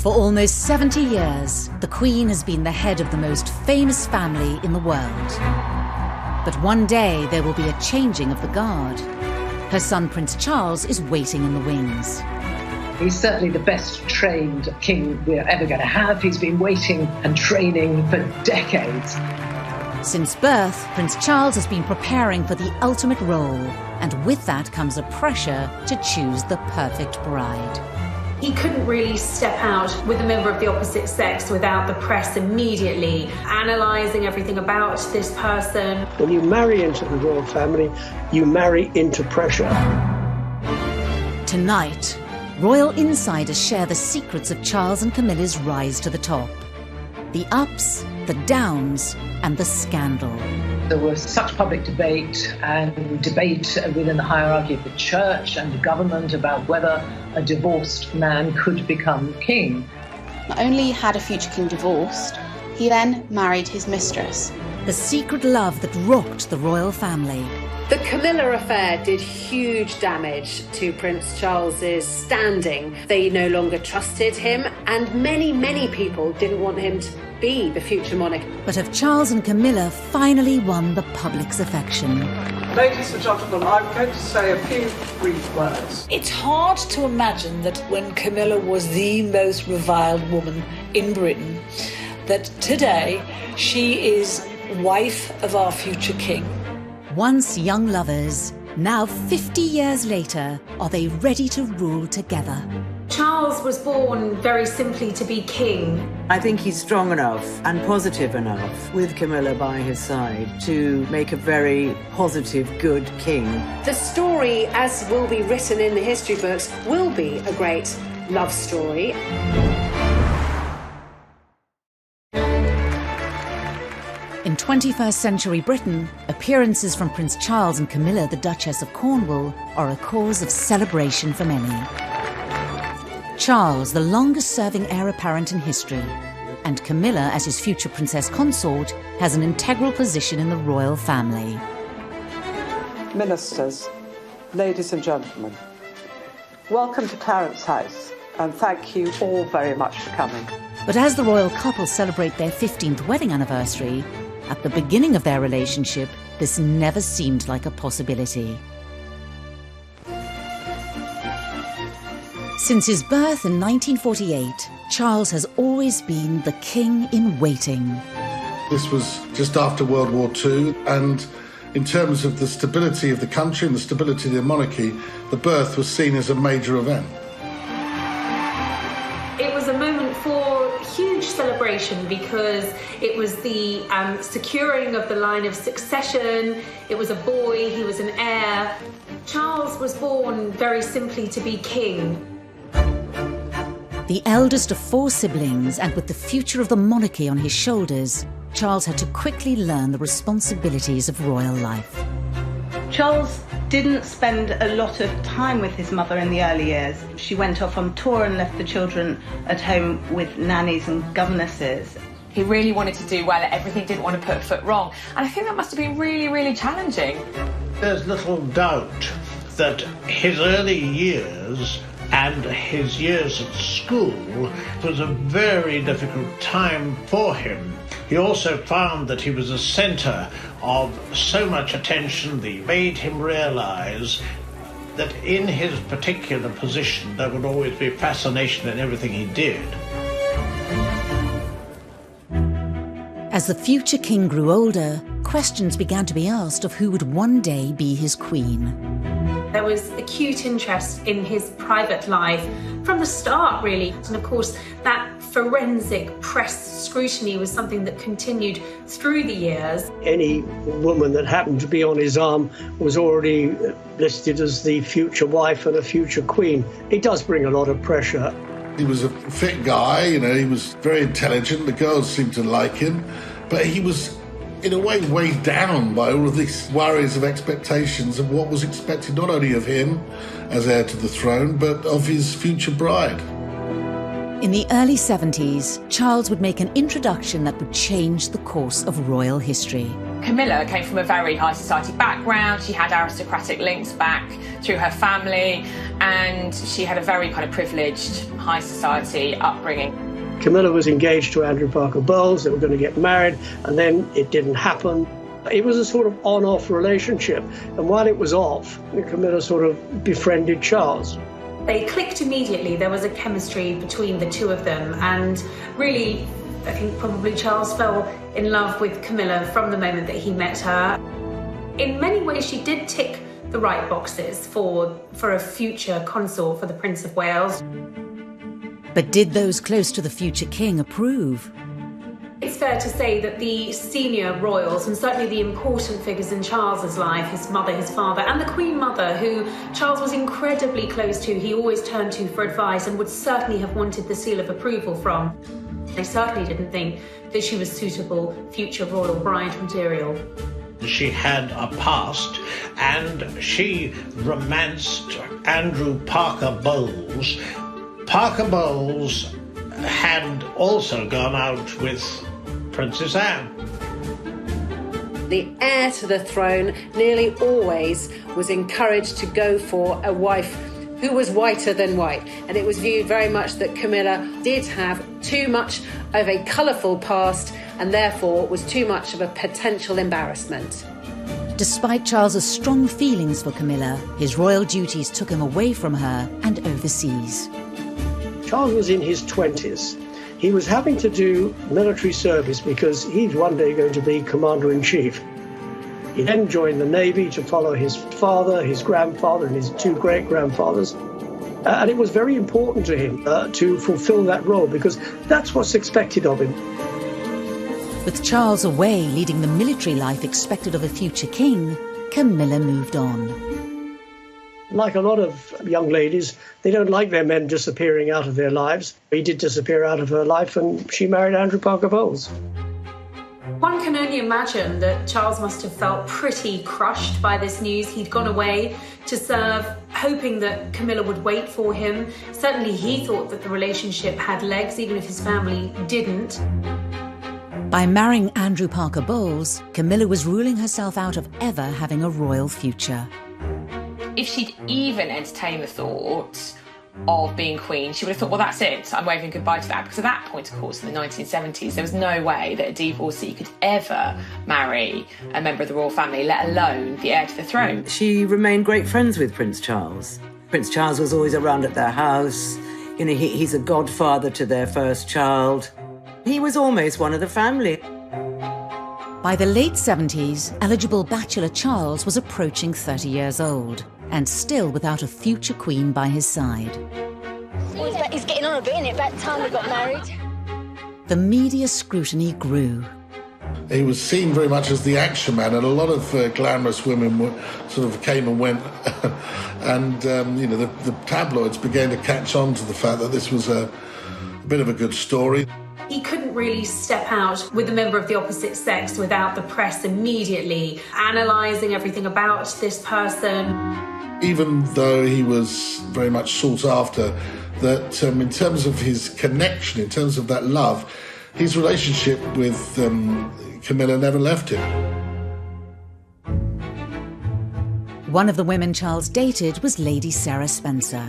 For almost 70 years, the Queen has been the head of the most famous family in the world. But one day there will be a changing of the guard. Her son Prince Charles is waiting in the wings. He's certainly the best trained king we're ever going to have. He's been waiting and training for decades. Since birth, Prince Charles has been preparing for the ultimate role, and with that comes a pressure to choose the perfect bride. He couldn't really step out with a member of the opposite sex without the press immediately analysing everything about this person. When you marry into the royal family, you marry into pressure. Tonight, royal insiders share the secrets of Charles and Camilla's rise to the top. The ups, the downs, and the scandal. There was such public debate within the hierarchy of the church and the government about whether a divorced man could become king. Not only had a future king divorced, he then married his mistress. The secret love that rocked the royal family. The Camilla affair did huge damage to Prince Charles's standing. They no longer trusted him, and many people didn't want him to be the future monarch. But have Charles and Camilla finally won the public's affection? Ladies and gentlemen, I'm going to say a few brief words. It's hard to imagine that when Camilla was the most reviled woman in Britain, that today she is wife of our future king. Once young lovers, now 50 years later, are they ready to rule together? Charles was born very simply to be king. I think he's strong enough and positive enough, with Camilla by his side, to make a very positive, good king. The story, as will be written in the history books, will be a great love story. In 21st century Britain, appearances from Prince Charles and Camilla, the Duchess of Cornwall, are a cause of celebration for many. Charles, the longest-serving heir apparent in history, and Camilla, as his future princess consort, has an integral position in the royal family. Ministers, ladies and gentlemen, welcome to Clarence House, and thank you all very much for coming. But as the royal couple celebrate their 15th wedding anniversary, at the beginning of their relationship, this never seemed like a possibility. Since his birth in 1948, Charles has always been the king in waiting. This was just after World War II, and in terms of the stability of the country and the stability of the monarchy, the birth was seen as a major event. It was a moment for huge celebration because it was the securing of the line of succession. It was a boy, he was an heir. Charles was born very simply to be king. The eldest of 4 siblings, and with the future of the monarchy on his shoulders, Charles had to quickly learn the responsibilities of royal life. Charles didn't spend a lot of time with his mother in the early years. She went off on tour and left the children at home with nannies and governesses. He really wanted to do well at everything, didn't want to put foot wrong. And I think that must have been really challenging. There's little doubt that his early years and his years at school was a very difficult time for him. He also found that he was a centre of so much attention that made him realise that in his particular position there would always be fascination in everything he did. As the future king grew older, questions began to be asked of who would one day be his queen. There was acute interest in his private life from the start, really. And of course, that forensic press scrutiny was something that continued through the years. Any woman that happened to be on his arm was already listed as the future wife and a future queen. It does bring a lot of pressure. He was a fit guy, he was very intelligent. The girls seemed to like him, but he was in a way weighed down by all of these worries of expectations of what was expected not only of him as heir to the throne, but of his future bride. In the early 70s, Charles would make an introduction that would change the course of royal history. Camilla came from a very high society background. She had aristocratic links back through her family, and she had a very kind of privileged high society upbringing. Camilla was engaged to Andrew Parker Bowles. They were going to get married, and then it didn't happen. It was a sort of on-off relationship, and while it was off, Camilla sort of befriended Charles. They clicked immediately. There was a chemistry between the two of them, and really, I think probably Charles fell in love with Camilla from the moment that he met her. In many ways, she did tick the right boxes for a future consort for the Prince of Wales. But did those close to the future king approve? It's fair to say that the senior royals, and certainly the important figures in Charles's life, his mother, his father, and the Queen Mother, who Charles was incredibly close to, he always turned to for advice and would certainly have wanted the seal of approval from. They certainly didn't think that she was suitable future royal bride material. She had a past, and she romanced Andrew Parker Bowles. Parker Bowles had also gone out with Princess Anne. The heir to the throne nearly always was encouraged to go for a wife who was whiter than white, and it was viewed very much that Camilla did have too much of a colourful past and therefore was too much of a potential embarrassment. Despite Charles's strong feelings for Camilla, his royal duties took him away from her and overseas. Charles was in his 20s. He was having to do military service because he's one day going to be commander-in-chief. He then joined the Navy to follow his father, his grandfather, and his two great-grandfathers. And it was very important to him to fulfill that role because that's what's expected of him. With Charles away leading the military life expected of a future king, Camilla moved on. Like a lot of young ladies, they don't like their men disappearing out of their lives. He did disappear out of her life, and she married Andrew Parker Bowles. One can only imagine that Charles must have felt pretty crushed by this news. He'd gone away to serve, hoping that Camilla would wait for him. Certainly he thought that the relationship had legs, even if his family didn't. By marrying Andrew Parker Bowles, Camilla was ruling herself out of ever having a royal future. If she'd even entertained the thought of being queen, she would have thought, well, that's it, I'm waving goodbye to that. Because at that point, of course, in the 1970s, there was no way that a divorcee could ever marry a member of the royal family, let alone the heir to the throne. She remained great friends with Prince Charles. Prince Charles was always around at their house. You know, he's a godfather to their first child. He was almost one of the family. By the late 70s, eligible bachelor Charles was approaching 30 years old and still without a future queen by his side. He's getting on a bit, isn't it? About time we got married. The media scrutiny grew. He was seen very much as the action man, and a lot of glamorous women sort of came and went. And, you know, the tabloids began to catch on to the fact that this was a bit of a good story. He couldn't really step out with a member of the opposite sex without the press immediately analysing everything about this person. Even though he was very much sought after, that in terms of his connection, in terms of that love, his relationship with Camilla never left him. One of the women Charles dated was Lady Sarah Spencer.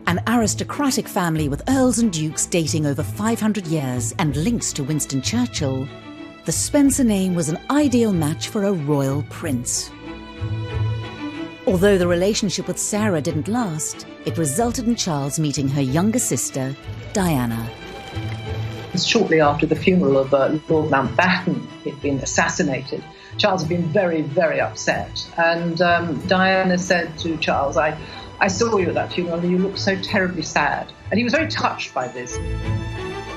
An aristocratic family with earls and dukes dating over 500 years and links to Winston Churchill, the Spencer name was an ideal match for a royal prince. Although the relationship with Sarah didn't last, it resulted in Charles meeting her younger sister, Diana. Shortly after the funeral of Lord Mountbatten had been assassinated, Charles had been very, very upset. And Diana said to Charles, I saw you at that funeral and you looked so terribly sad. And he was very touched by this.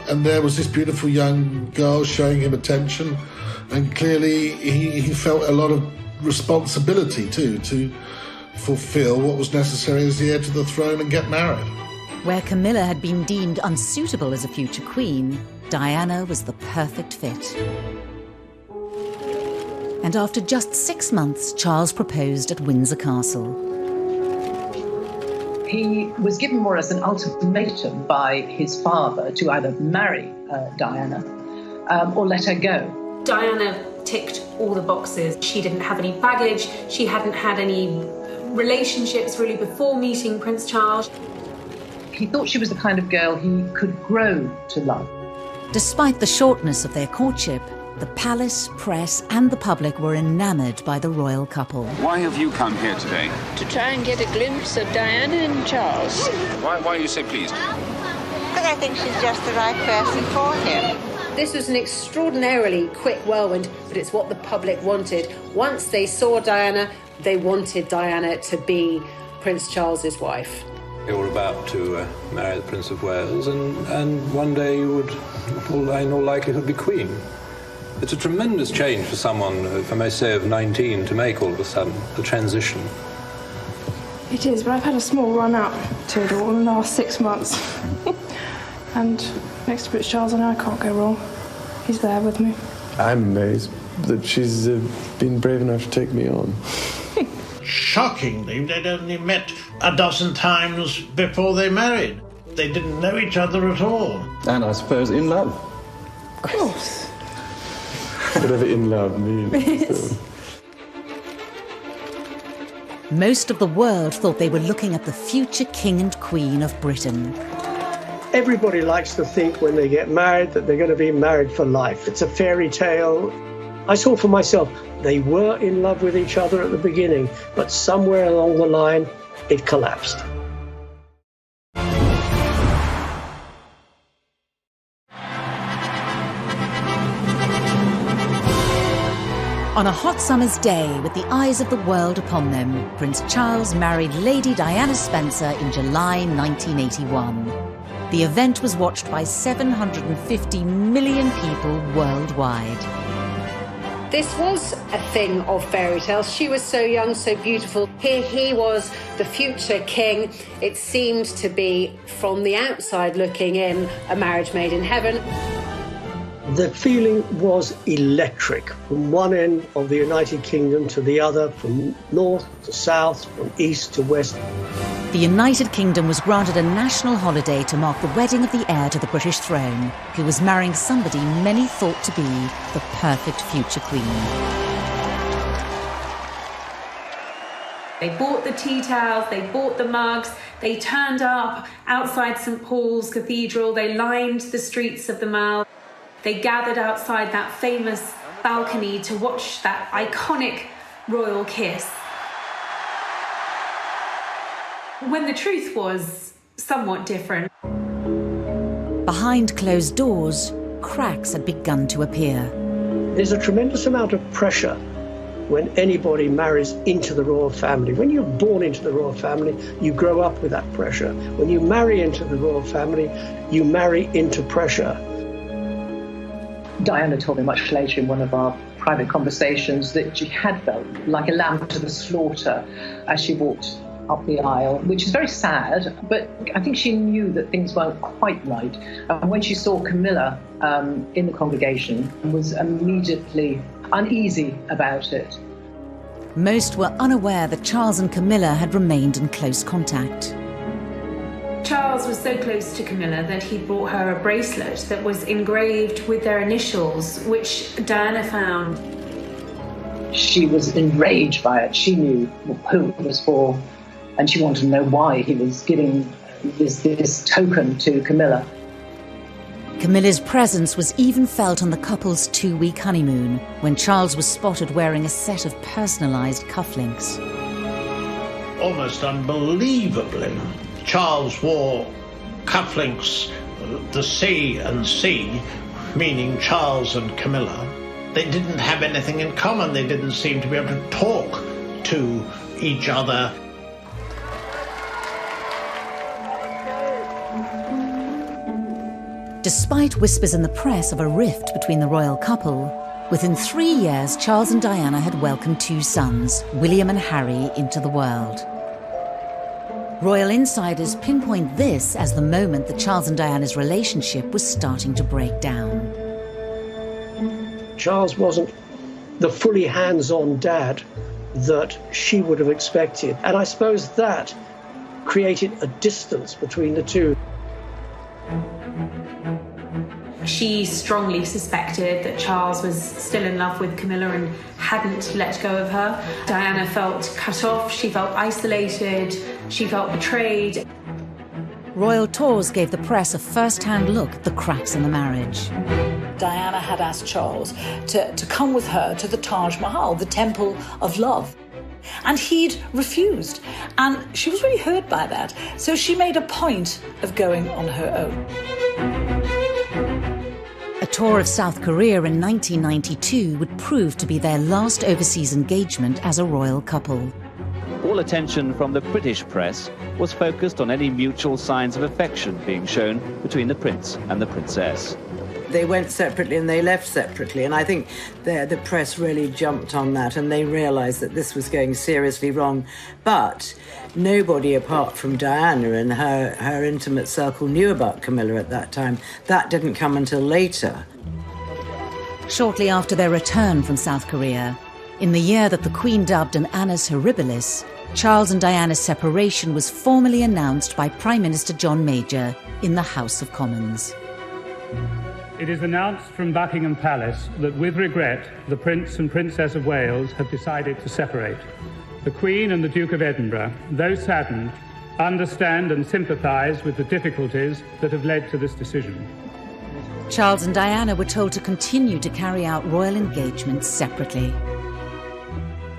And there was this beautiful young girl showing him attention, and clearly he felt a lot of responsibility too, to fulfill what was necessary as the heir to the throne and get married. Where Camilla had been deemed unsuitable as a future queen, Diana was the perfect fit. And after just 6 months, Charles proposed at Windsor Castle. He was given more or less an ultimatum by his father to either marry Diana or let her go. Diana ticked all the boxes. She didn't have any baggage. She hadn't had any relationships really before meeting Prince Charles. He thought she was the kind of girl he could grow to love. Despite the shortness of their courtship, the palace, press and the public were enamoured by the royal couple. Why have you come here today? To try and get a glimpse of Diana and Charles. Why you say please? Because I think she's just the right person for him. This was an extraordinarily quick whirlwind, but it's what the public wanted. Once they saw Diana, they wanted Diana to be Prince Charles's wife. They were about to marry the Prince of Wales, and one day you would, in all likelihood, be Queen. It's a tremendous change for someone, if I may say, of 19 to make all of a sudden, the transition. It is, but I've had a small run up to it all in the last 6 months. And next to Prince Charles and I can't go wrong. He's there with me. I'm amazed that she's been brave enough to take me on. Shockingly, they'd only met a dozen times before they married. They didn't know each other at all. And I suppose in love. Of course. Whatever in love means. Most of the world thought they were looking at the future king and queen of Britain. Everybody likes to think when they get married that they're going to be married for life. It's a fairy tale. I saw for myself, they were in love with each other at the beginning, but somewhere along the line, it collapsed. On a hot summer's day, with the eyes of the world upon them, Prince Charles married Lady Diana Spencer in July 1981. The event was watched by 750 million people worldwide. This was a thing of fairy tales. She was so young, so beautiful. Here he was, the future king. It seemed to be, from the outside looking in, a marriage made in heaven. The feeling was electric from one end of the United Kingdom to the other, from north to south, from east to west. The United Kingdom was granted a national holiday to mark the wedding of the heir to the British throne, who was marrying somebody many thought to be the perfect future queen. They bought the tea towels, they bought the mugs, they turned up outside St Paul's Cathedral, they lined the streets of the Mall. They gathered outside that famous balcony to watch that iconic royal kiss. When the truth was somewhat different. Behind closed doors, cracks had begun to appear. There's a tremendous amount of pressure when anybody marries into the royal family. When you're born into the royal family, you grow up with that pressure. When you marry into the royal family, you marry into pressure. Diana told me much later in one of our private conversations that she had felt like a lamb to the slaughter as she walked up the aisle, which is very sad, but I think she knew that things weren't quite right. And when she saw Camilla in the congregation, was immediately uneasy about it. Most were unaware that Charles and Camilla had remained in close contact. Charles was so close to Camilla that he brought her a bracelet that was engraved with their initials, which Diana found. She was enraged by it. She knew who it was for, and she wanted to know why he was giving this token to Camilla. Camilla's presence was even felt on the couple's 2-week honeymoon, when Charles was spotted wearing a set of personalised cufflinks. Almost unbelievably, Charles wore cufflinks, the C and C, meaning Charles and Camilla. They didn't have anything in common. They didn't seem to be able to talk to each other. Despite whispers in the press of a rift between the royal couple, within 3 years, Charles and Diana had welcomed 2 sons, William and Harry, into the world. Royal insiders pinpoint this as the moment that Charles and Diana's relationship was starting to break down. Charles wasn't the fully hands-on dad that she would have expected, and I suppose that created a distance between the two. She strongly suspected that Charles was still in love with Camilla and hadn't let go of her. Diana felt cut off, she felt isolated, she felt betrayed. Royal tours gave the press a first-hand look at the cracks in the marriage. Diana had asked Charles to come with her to the Taj Mahal, the Temple of Love. And he'd refused. And she was really hurt by that. So she made a point of going on her own. A tour of South Korea in 1992 would prove to be their last overseas engagement as a royal couple. All attention from the British press was focused on any mutual signs of affection being shown between the prince and the princess. They went separately and they left separately, and I think the press really jumped on that and they realised that this was going seriously wrong. But nobody apart from Diana and her intimate circle knew about Camilla at that time. That didn't come until later. Shortly after their return from South Korea, in the year that the Queen dubbed an annus horribilis, Charles and Diana's separation was formally announced by Prime Minister John Major in the House of Commons. It is announced from Buckingham Palace that with regret, the Prince and Princess of Wales have decided to separate. The Queen and the Duke of Edinburgh, though saddened, understand and sympathise with the difficulties that have led to this decision. Charles and Diana were told to continue to carry out royal engagements separately.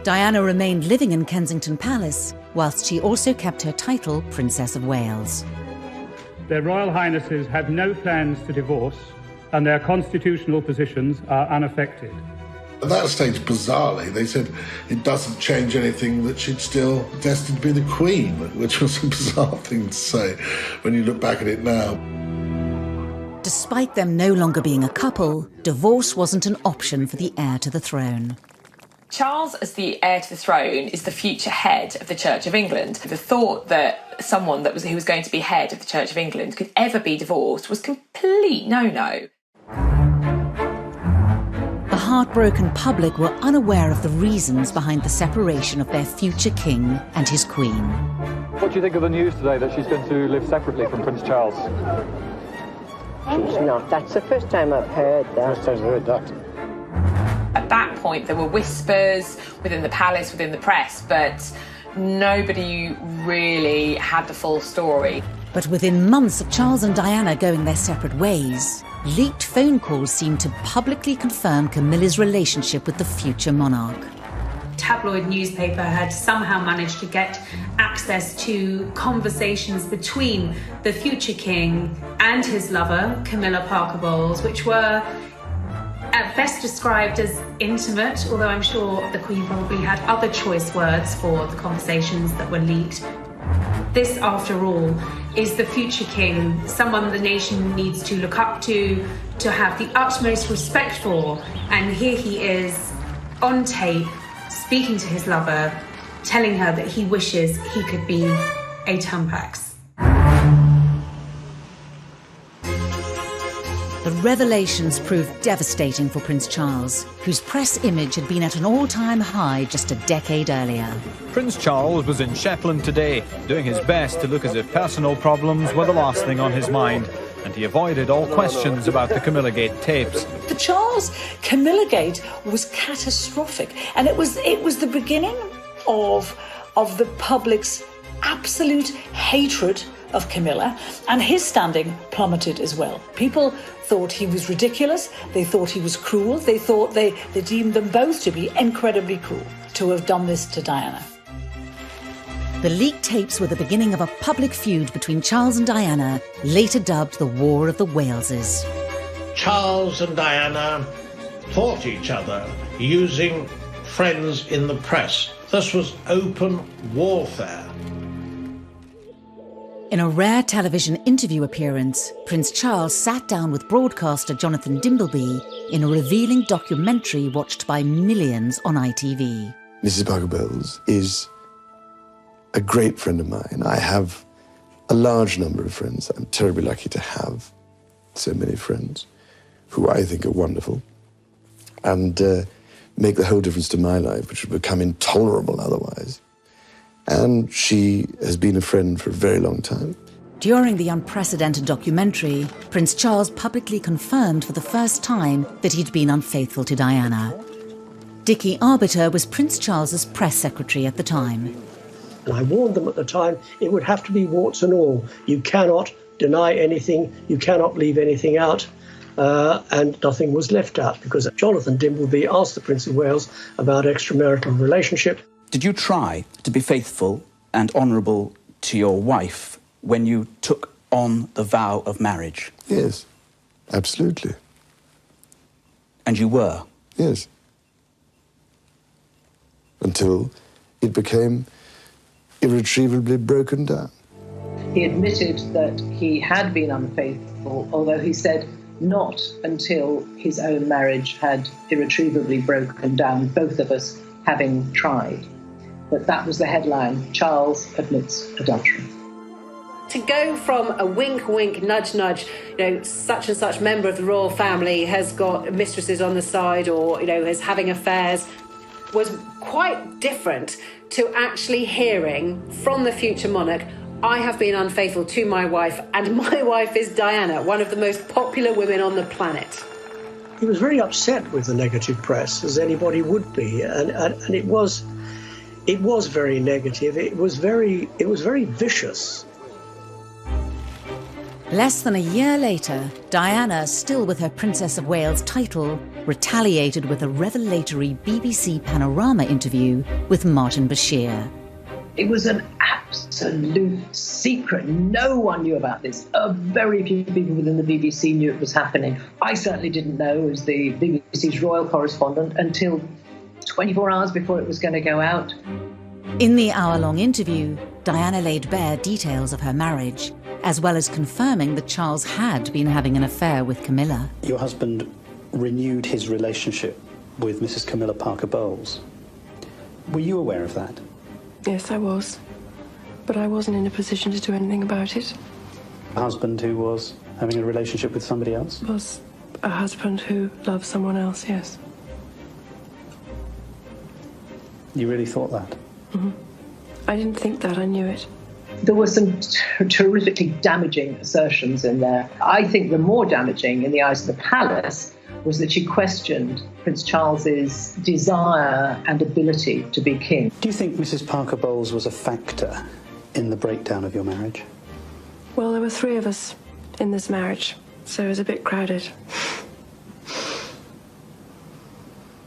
Diana remained living in Kensington Palace, whilst she also kept her title Princess of Wales. Their Royal Highnesses have no plans to divorce, and their constitutional positions are unaffected. At that stage, bizarrely, they said it doesn't change anything, that she's still destined to be the Queen, which was a bizarre thing to say when you look back at it now. Despite them no longer being a couple, divorce wasn't an option for the heir to the throne. Charles, as the heir to the throne, is the future head of the Church of England. The thought that someone who was going to be head of the Church of England could ever be divorced was complete no-no. The heartbroken public were unaware of the reasons behind the separation of their future king and his queen. What do you think of the news today that she's going to live separately from Prince Charles? She's not. That's the first time I've heard that. First time I've heard that. At that point, there were whispers within the palace, within the press, but nobody really had the full story. But within months of Charles and Diana going their separate ways, leaked phone calls seemed to publicly confirm Camilla's relationship with the future monarch. Tabloid newspaper had somehow managed to get access to conversations between the future king and his lover, Camilla Parker Bowles, which were at best described as intimate, although I'm sure the Queen probably had other choice words for the conversations that were leaked. This, after all, is the future king, someone the nation needs to look up to have the utmost respect for, and here he is on tape speaking to his lover, telling her that he wishes he could be a Tampax. The revelations proved devastating for Prince Charles, whose press image had been at an all-time high just a decade earlier. Prince Charles was in Shetland today, doing his best to look as if personal problems were the last thing on his mind, and he avoided all questions about the Camilla Gate tapes. The Charles-Camilla Gate was catastrophic, and it was the beginning of the public's absolute hatred of Camilla, and his standing plummeted as well. People thought he was ridiculous, they thought he was cruel, they deemed them both to be incredibly cruel to have done this to Diana. The leaked tapes were the beginning of a public feud between Charles and Diana, later dubbed the War of the Waleses. Charles and Diana fought each other using friends in the press. This was open warfare. In a rare television interview appearance, Prince Charles sat down with broadcaster Jonathan Dimbleby in a revealing documentary watched by millions on ITV. Mrs. Parker Bowles is a great friend of mine. I have a large number of friends. I'm terribly lucky to have so many friends who I think are wonderful and make the whole difference to my life, which would become intolerable otherwise. And she has been a friend for a very long time. During the unprecedented documentary, Prince Charles publicly confirmed for the first time that he'd been unfaithful to Diana. Dickie Arbiter was Prince Charles's press secretary at the time. And I warned them at the time, it would have to be warts and all. You cannot deny anything, you cannot leave anything out. And nothing was left out, because Jonathan Dimbleby asked the Prince of Wales about extramarital relationship. Did you try to be faithful and honourable to your wife when you took on the vow of marriage? Yes, absolutely. And you were? Yes. Until it became irretrievably broken down. He admitted that he had been unfaithful, although he said not until his own marriage had irretrievably broken down, both of us having tried. But that was the headline: Charles admits adultery. To go from a wink, wink, nudge, nudge, such and such member of the royal family has got mistresses on the side or, is having affairs, was quite different to actually hearing from the future monarch, I have been unfaithful to my wife, and my wife is Diana, one of the most popular women on the planet. He was very upset with the negative press, as anybody would be, and it was very negative. It was very vicious. Less than a year later, Diana, still with her Princess of Wales title, retaliated with a revelatory BBC Panorama interview with Martin Bashir. It was an absolute secret. No one knew about this. Very few people within the BBC knew it was happening. I certainly didn't know, as the BBC's royal correspondent, until 24 hours before it was going to go out. In the hour-long interview, Diana laid bare details of her marriage, as well as confirming that Charles had been having an affair with Camilla. Your husband renewed his relationship with Mrs. Camilla Parker Bowles. Were you aware of that? Yes, I was. But I wasn't in a position to do anything about it. A husband who was having a relationship with somebody else? Was a husband who loved someone else, yes. You really thought that? Mm-hmm. I didn't think that, I knew it. There were some terrifically damaging assertions in there. I think the more damaging in the eyes of the palace was that she questioned Prince Charles's desire and ability to be king. Do you think Mrs. Parker Bowles was a factor in the breakdown of your marriage? Well, there were 3 of us in this marriage, so it was a bit crowded.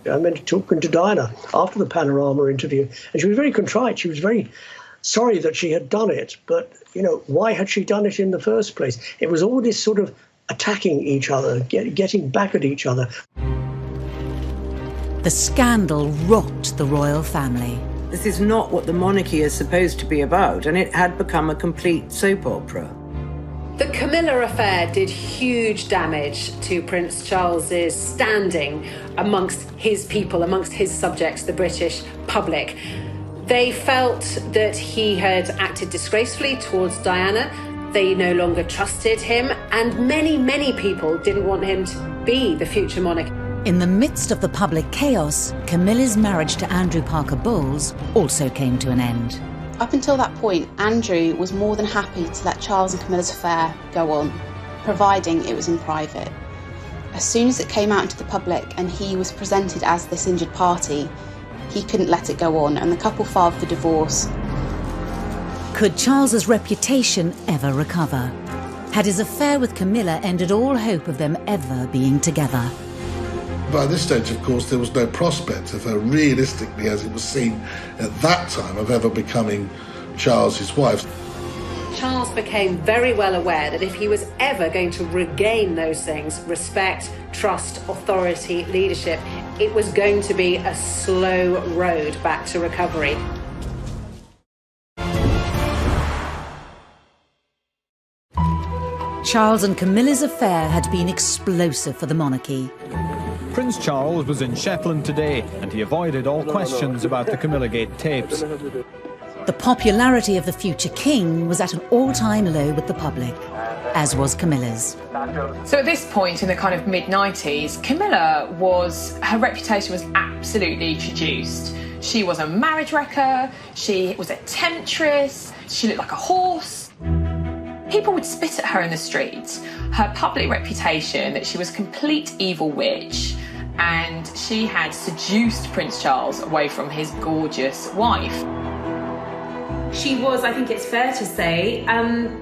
I remember talking to Diana after the Panorama interview, and she was very contrite. She was very sorry that she had done it, but, why had she done it in the first place? It was all this sort of attacking each other, getting back at each other. The scandal rocked the royal family. This is not what the monarchy is supposed to be about, and it had become a complete soap opera. The Camilla affair did huge damage to Prince Charles's standing amongst his people, amongst his subjects, the British public. They felt that he had acted disgracefully towards Diana. They no longer trusted him, and many, many people didn't want him to be the future monarch. In the midst of the public chaos, Camilla's marriage to Andrew Parker Bowles also came to an end. Up until that point, Andrew was more than happy to let Charles and Camilla's affair go on, providing it was in private. As soon as it came out into the public and he was presented as this injured party, he couldn't let it go on, and the couple filed for divorce. Could Charles's reputation ever recover? Had his affair with Camilla ended all hope of them ever being together? By this stage, of course, there was no prospect of her realistically, as it was seen at that time, of ever becoming Charles's wife. Charles became very well aware that if he was ever going to regain those things, respect, trust, authority, leadership, it was going to be a slow road back to recovery. Charles and Camilla's affair had been explosive for the monarchy. Prince Charles was in Shetland today, and he avoided all questions about the Camillagate tapes. The popularity of the future king was at an all-time low with the public, as was Camilla's. So at this point in the kind of mid-90s, her reputation was absolutely traduced. She was a marriage wrecker, she was a temptress, she looked like a horse. People would spit at her in the street. Her public reputation that she was a complete evil witch and she had seduced Prince Charles away from his gorgeous wife. She was, I think it's fair to say,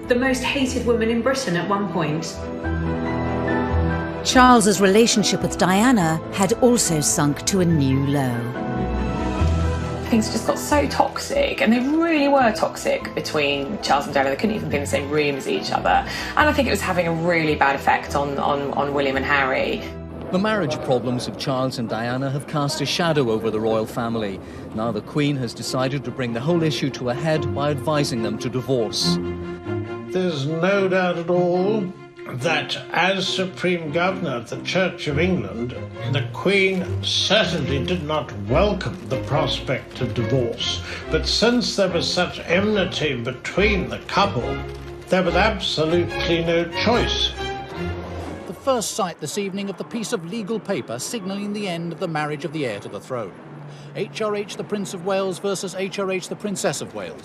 the most hated woman in Britain at one point. Charles's relationship with Diana had also sunk to a new low. Things just got so toxic, and they really were toxic between Charles and Diana. They couldn't even be in the same room as each other. And I think it was having a really bad effect on William and Harry. The marriage problems of Charles and Diana have cast a shadow over the royal family. Now the Queen has decided to bring the whole issue to a head by advising them to divorce. There's no doubt at all that as Supreme Governor of the Church of England, the Queen certainly did not welcome the prospect of divorce. But since there was such enmity between the couple, there was absolutely no choice. The first sight this evening of the piece of legal paper signalling the end of the marriage of the heir to the throne. HRH the Prince of Wales versus HRH the Princess of Wales.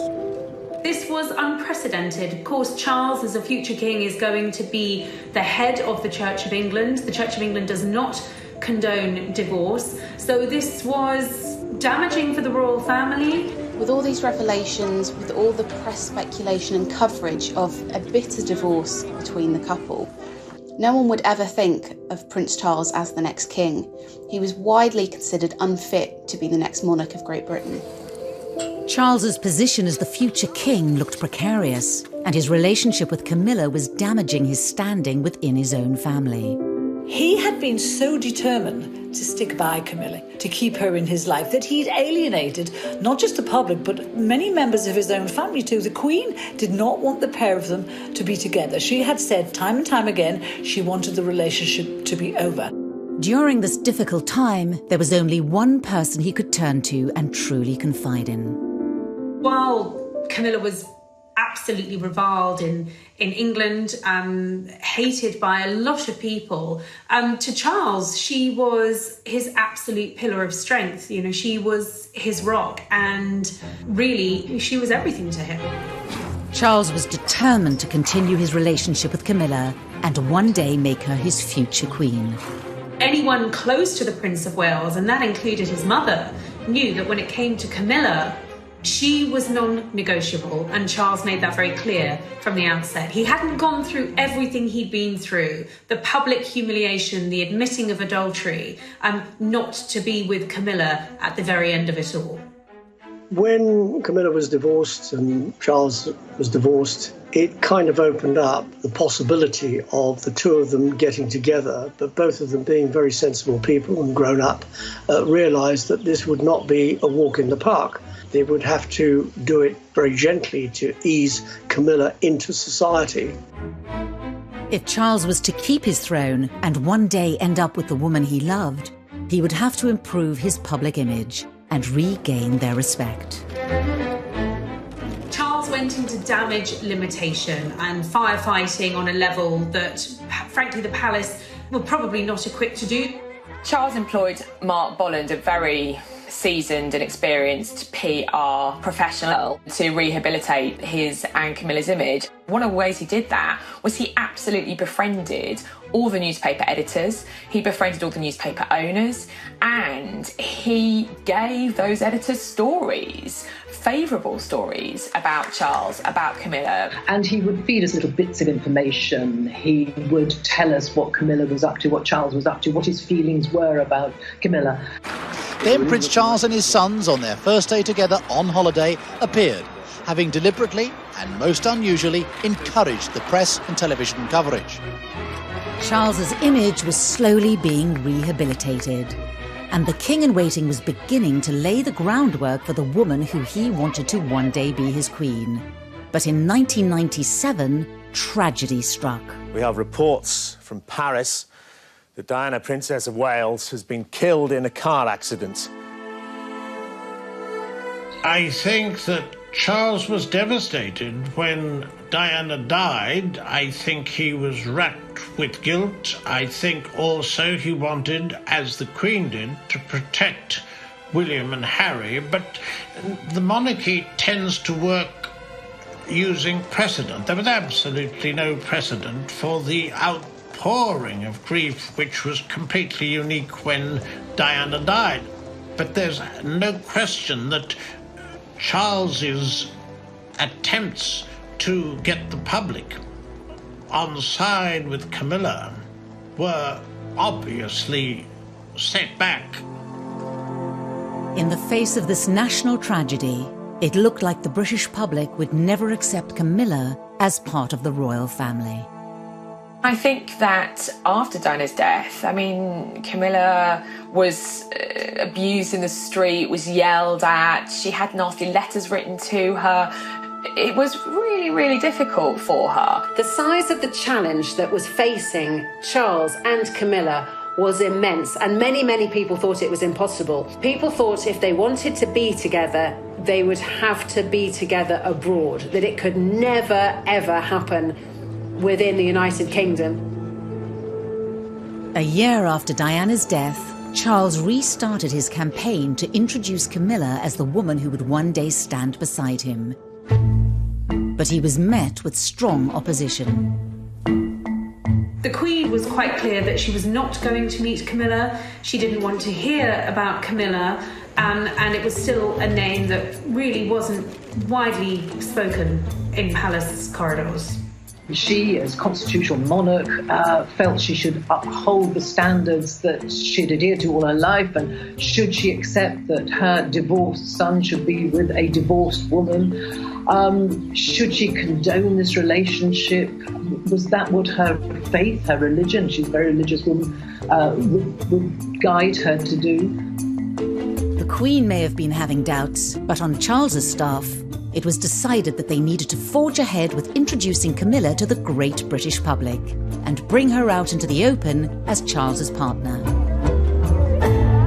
This was unprecedented. Of course, Charles, as a future king, is going to be the head of the Church of England. The Church of England does not condone divorce. So this was damaging for the royal family. With all these revelations, with all the press speculation and coverage of a bitter divorce between the couple, no one would ever think of Prince Charles as the next king. He was widely considered unfit to be the next monarch of Great Britain. Charles's position as the future king looked precarious, and his relationship with Camilla was damaging his standing within his own family. He had been so determined to stick by Camilla, to keep her in his life, that he'd alienated not just the public, but many members of his own family too. The Queen did not want the pair of them to be together. She had said time and time again she wanted the relationship to be over. During this difficult time, there was only one person he could turn to and truly confide in. While Camilla was absolutely reviled in England, hated by a lot of people, to Charles, she was his absolute pillar of strength. You know, she was his rock, and really, she was everything to him. Charles was determined to continue his relationship with Camilla and one day make her his future queen. Anyone close to the Prince of Wales, and that included his mother, knew that when it came to Camilla, she was non-negotiable, and Charles made that very clear from the outset. He hadn't gone through everything he'd been through, the public humiliation, the admitting of adultery, not to be with Camilla at the very end of it all. When Camilla was divorced and Charles was divorced, it kind of opened up the possibility of the two of them getting together, but both of them being very sensible people and grown up, realised that this would not be a walk in the park. They would have to do it very gently to ease Camilla into society. If Charles was to keep his throne and one day end up with the woman he loved, he would have to improve his public image and regain their respect. Charles went into damage limitation and firefighting on a level that, frankly, the palace were probably not equipped to do. Charles employed Mark Bolland, a very seasoned and experienced PR professional, to rehabilitate his and Camilla's image. One of the ways he did that was he absolutely befriended all the newspaper editors, he befriended all the newspaper owners, and he gave those editors stories, favourable stories about Charles, about Camilla. And he would feed us little bits of information. He would tell us what Camilla was up to, what Charles was up to, what his feelings were about Camilla. Then Prince Charles and his sons, on their first day together on holiday, appeared, having deliberately and most unusually encouraged the press and television coverage. Charles's image was slowly being rehabilitated, and the king-in-waiting was beginning to lay the groundwork for the woman who he wanted to one day be his queen. But in 1997, tragedy struck. We have reports from Paris that Diana, Princess of Wales, has been killed in a car accident. I think that Charles was devastated when Diana died. I think he was racked with guilt. I think also he wanted, as the Queen did, to protect William and Harry. But the monarchy tends to work using precedent. There was absolutely no precedent for the outpouring of grief, which was completely unique when Diana died. But there's no question that Charles's attempts to get the public on side with Camilla were obviously set back. In the face of this national tragedy, it looked like the British public would never accept Camilla as part of the royal family. I think that after Diana's death, I mean, Camilla was abused in the street, was yelled at, she had nasty letters written to her. It was really, really difficult for her. The size of the challenge that was facing Charles and Camilla was immense, and many, many people thought it was impossible. People thought if they wanted to be together, they would have to be together abroad, that it could never, ever happen within the United Kingdom. A year after Diana's death, Charles restarted his campaign to introduce Camilla as the woman who would one day stand beside him. But he was met with strong opposition. The Queen was quite clear that she was not going to meet Camilla. She didn't want to hear about Camilla, and it was still a name that really wasn't widely spoken in palace corridors. She, as constitutional monarch, felt she should uphold the standards that she'd adhered to all her life, and should she accept that her divorced son should be with a divorced woman? Should she condone this relationship? Was that what her faith, her religion, she's a very religious woman, would guide her to do? The Queen may have been having doubts, but on Charles's staff, it was decided that they needed to forge ahead with introducing Camilla to the great British public and bring her out into the open as Charles's partner.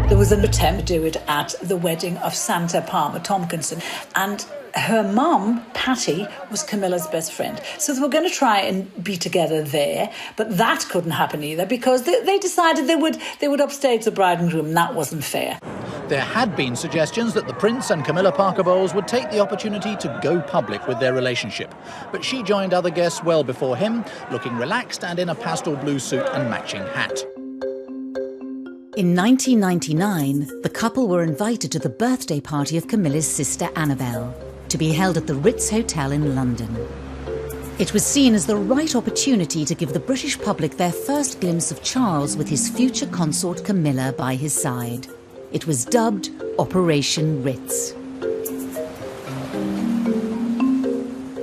There was an attempt to do it at the wedding of Santa Palmer Tompkinson, and her mum, Patty, was Camilla's best friend. So they were going to try and be together there, but that couldn't happen either because they decided they would upstage the bride and groom, and that wasn't fair. There had been suggestions that the Prince and Camilla Parker Bowles would take the opportunity to go public with their relationship. But she joined other guests well before him, looking relaxed and in a pastel blue suit and matching hat. In 1999, the couple were invited to the birthday party of Camilla's sister Annabelle, to be held at the Ritz Hotel in London. It was seen as the right opportunity to give the British public their first glimpse of Charles with his future consort Camilla by his side. It was dubbed Operation Ritz.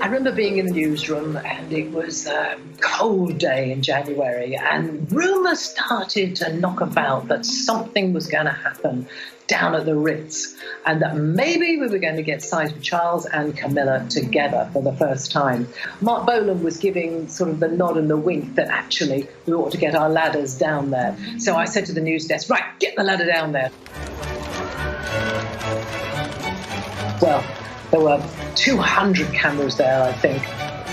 I remember being in the newsroom, and it was a cold day in January, and rumours started to knock about that something was going to happen down at the Ritz, and that maybe we were going to get sight of Charles and Camilla together for the first time. Mark Bolan was giving sort of the nod and the wink that actually we ought to get our ladders down there. So I said to the news desk, right, get the ladder down there. Well, there were 200 cameras there, I think.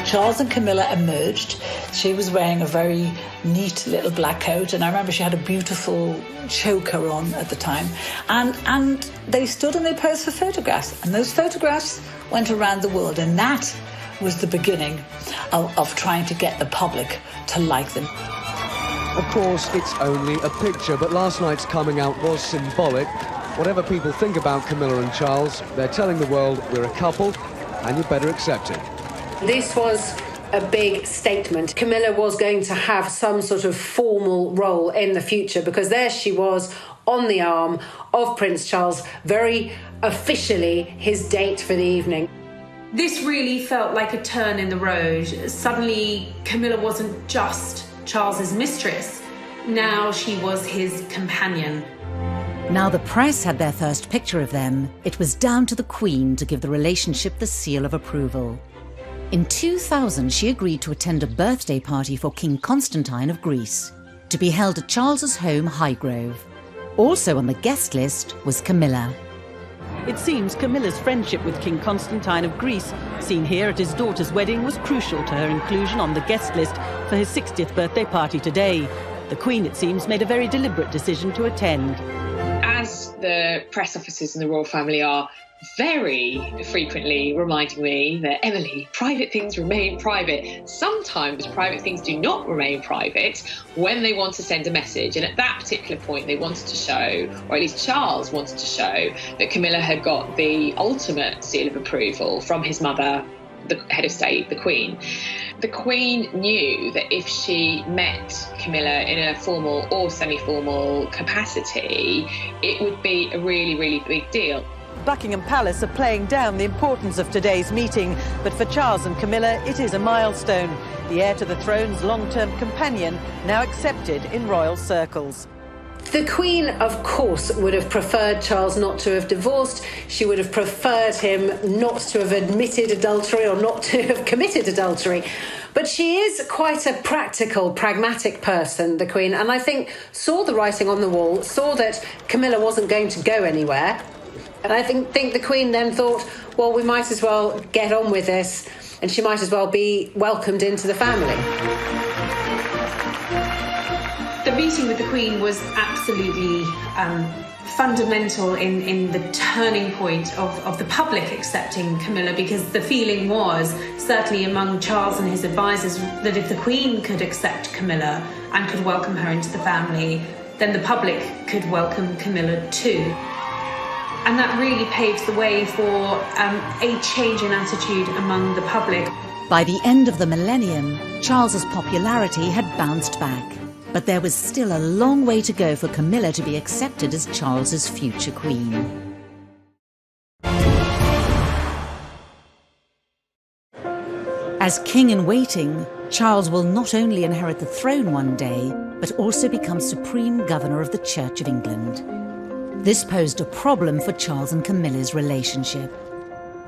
Charles and Camilla emerged. She was wearing a very neat little black coat, and I remember she had a beautiful choker on at the time. And they stood and they posed for photographs, and those photographs went around the world, and that was the beginning of trying to get the public to like them. Of course, it's only a picture, but last night's coming out was symbolic. Whatever people think about Camilla and Charles, they're telling the world we're a couple, and you better accept it. This was a big statement. Camilla was going to have some sort of formal role in the future, because there she was on the arm of Prince Charles, very officially his date for the evening. This really felt like a turn in the road. Suddenly, Camilla wasn't just Charles's mistress. Now she was his companion. Now the press had their first picture of them, it was down to the Queen to give the relationship the seal of approval. In 2000, she agreed to attend a birthday party for King Constantine of Greece, to be held at Charles's home Highgrove. Also on the guest list was Camilla. It seems Camilla's friendship with King Constantine of Greece, seen here at his daughter's wedding, was crucial to her inclusion on the guest list for his 60th birthday party today. The Queen, it seems, made a very deliberate decision to attend. As the press officers in the royal family are very frequently reminding me that, Emily, private things remain private. Sometimes private things do not remain private when they want to send a message. And at that particular point, they wanted to show, or at least Charles wanted to show, that Camilla had got the ultimate seal of approval from his mother, the head of state, the Queen. The Queen knew that if she met Camilla in a formal or semi-formal capacity, it would be a really, really big deal. Buckingham Palace are playing down the importance of today's meeting, but for Charles and Camilla, it is a milestone. The heir to the throne's long-term companion, now accepted in royal circles. The Queen, of course, would have preferred Charles not to have divorced. She would have preferred him not to have admitted adultery or not to have committed adultery. But she is quite a practical, pragmatic person, the Queen, and I think saw the writing on the wall, saw that Camilla wasn't going to go anywhere. And I think the Queen then thought, well, we might as well get on with this, and she might as well be welcomed into the family. The meeting with the Queen was absolutely fundamental in the turning point of the public accepting Camilla, because the feeling was, certainly among Charles and his advisors, that if the Queen could accept Camilla and could welcome her into the family, then the public could welcome Camilla too. And that really paves the way for a change in attitude among the public. By the end of the millennium, Charles's popularity had bounced back. But there was still a long way to go for Camilla to be accepted as Charles's future queen. As king in waiting, Charles will not only inherit the throne one day, but also become supreme governor of the Church of England. This posed a problem for Charles and Camilla's relationship.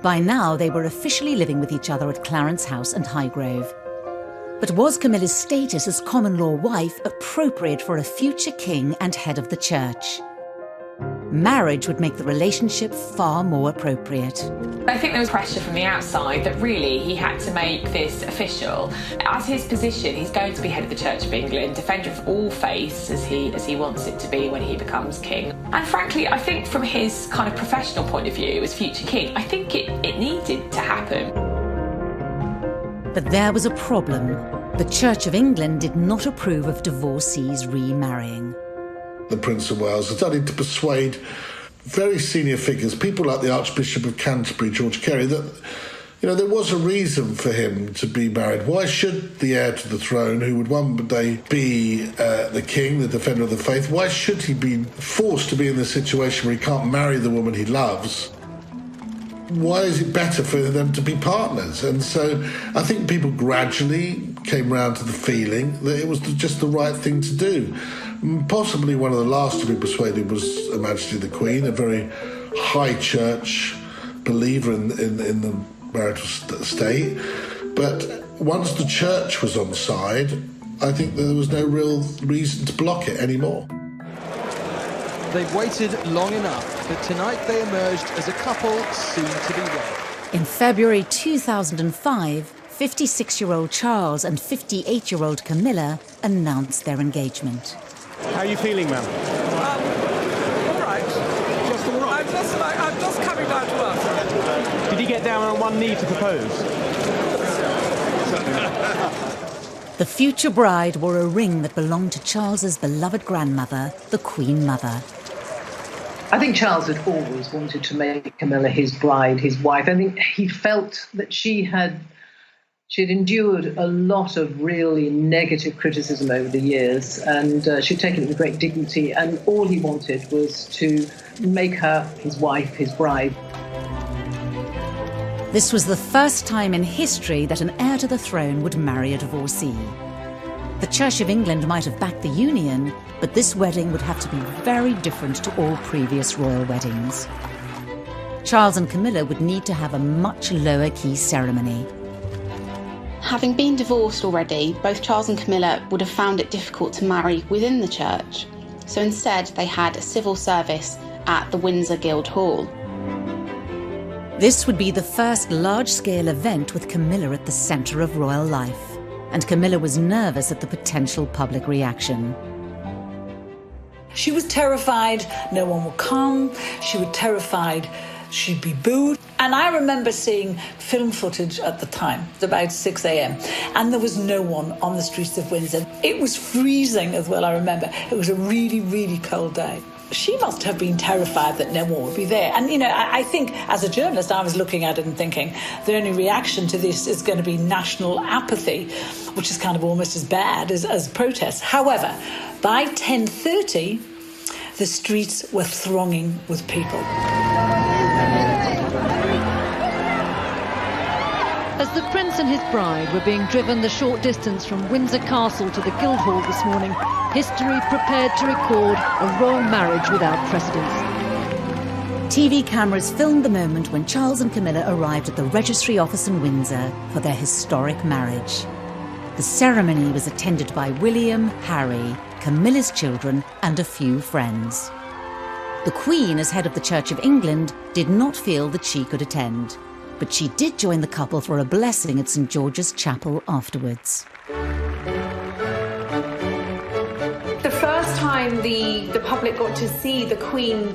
By now, they were officially living with each other at Clarence House and Highgrove. But was Camilla's status as common-law wife appropriate for a future king and head of the church? Marriage would make the relationship far more appropriate. I think there was pressure from the outside that really he had to make this official. As his position, he's going to be head of the Church of England, defender of all faiths as he wants it to be when he becomes king. And frankly, I think from his kind of professional point of view as future king, I think it needed to happen. But there was a problem. The Church of England did not approve of divorcees remarrying. The Prince of Wales has started to persuade very senior figures, people like the Archbishop of Canterbury, George Carey, that there was a reason for him to be married. Why should the heir to the throne, who would one day be the king, the defender of the faith, why should he be forced to be in this situation where he can't marry the woman he loves? Why is it better for them to be partners? And so I think people gradually came round to the feeling that it was just the right thing to do. Possibly one of the last to be persuaded was Her Majesty the Queen, a very high church believer in the marital state. But once the church was on side, I think there was no real reason to block it anymore. They've waited long enough, but tonight they emerged as a couple soon to be wed. In February 2005, 56-year-old Charles and 58-year-old Camilla announced their engagement. How are you feeling, ma'am? All right. Just all right? I'm just coming down to earth. Did you get down on one knee to propose? The future bride wore a ring that belonged to Charles's beloved grandmother, the Queen Mother. I think Charles had always wanted to make Camilla his bride, his wife. I think he felt that she had endured a lot of really negative criticism over the years, and she'd taken it with great dignity, and all he wanted was to make her his wife, his bride. This was the first time in history that an heir to the throne would marry a divorcee. The Church of England might have backed the union, but this wedding would have to be very different to all previous royal weddings. Charles and Camilla would need to have a much lower-key ceremony. Having been divorced already, both Charles and Camilla would have found it difficult to marry within the church. So instead, they had a civil service at the Windsor Guildhall. This would be the first large-scale event with Camilla at the centre of royal life, and Camilla was nervous at the potential public reaction. She was terrified no one would come. She was terrified she'd be booed. And I remember seeing film footage at the time, about 6 a.m, and there was no one on the streets of Windsor. It was freezing as well, I remember. It was a really, really cold day. She must have been terrified that no one would be there. And, you know, I think as a journalist, I was looking at it and thinking the only reaction to this is going to be national apathy, which is kind of almost as bad as protests. However, by 10:30, the streets were thronging with people. As the Prince and his bride were being driven the short distance from Windsor Castle to the Guildhall this morning, history prepared to record a royal marriage without precedent. TV cameras filmed the moment when Charles and Camilla arrived at the registry office in Windsor for their historic marriage. The ceremony was attended by William, Harry, Camilla's children and a few friends. The Queen, as head of the Church of England, did not feel that she could attend, but she did join the couple for a blessing at St George's Chapel afterwards. The first time the public got to see the Queen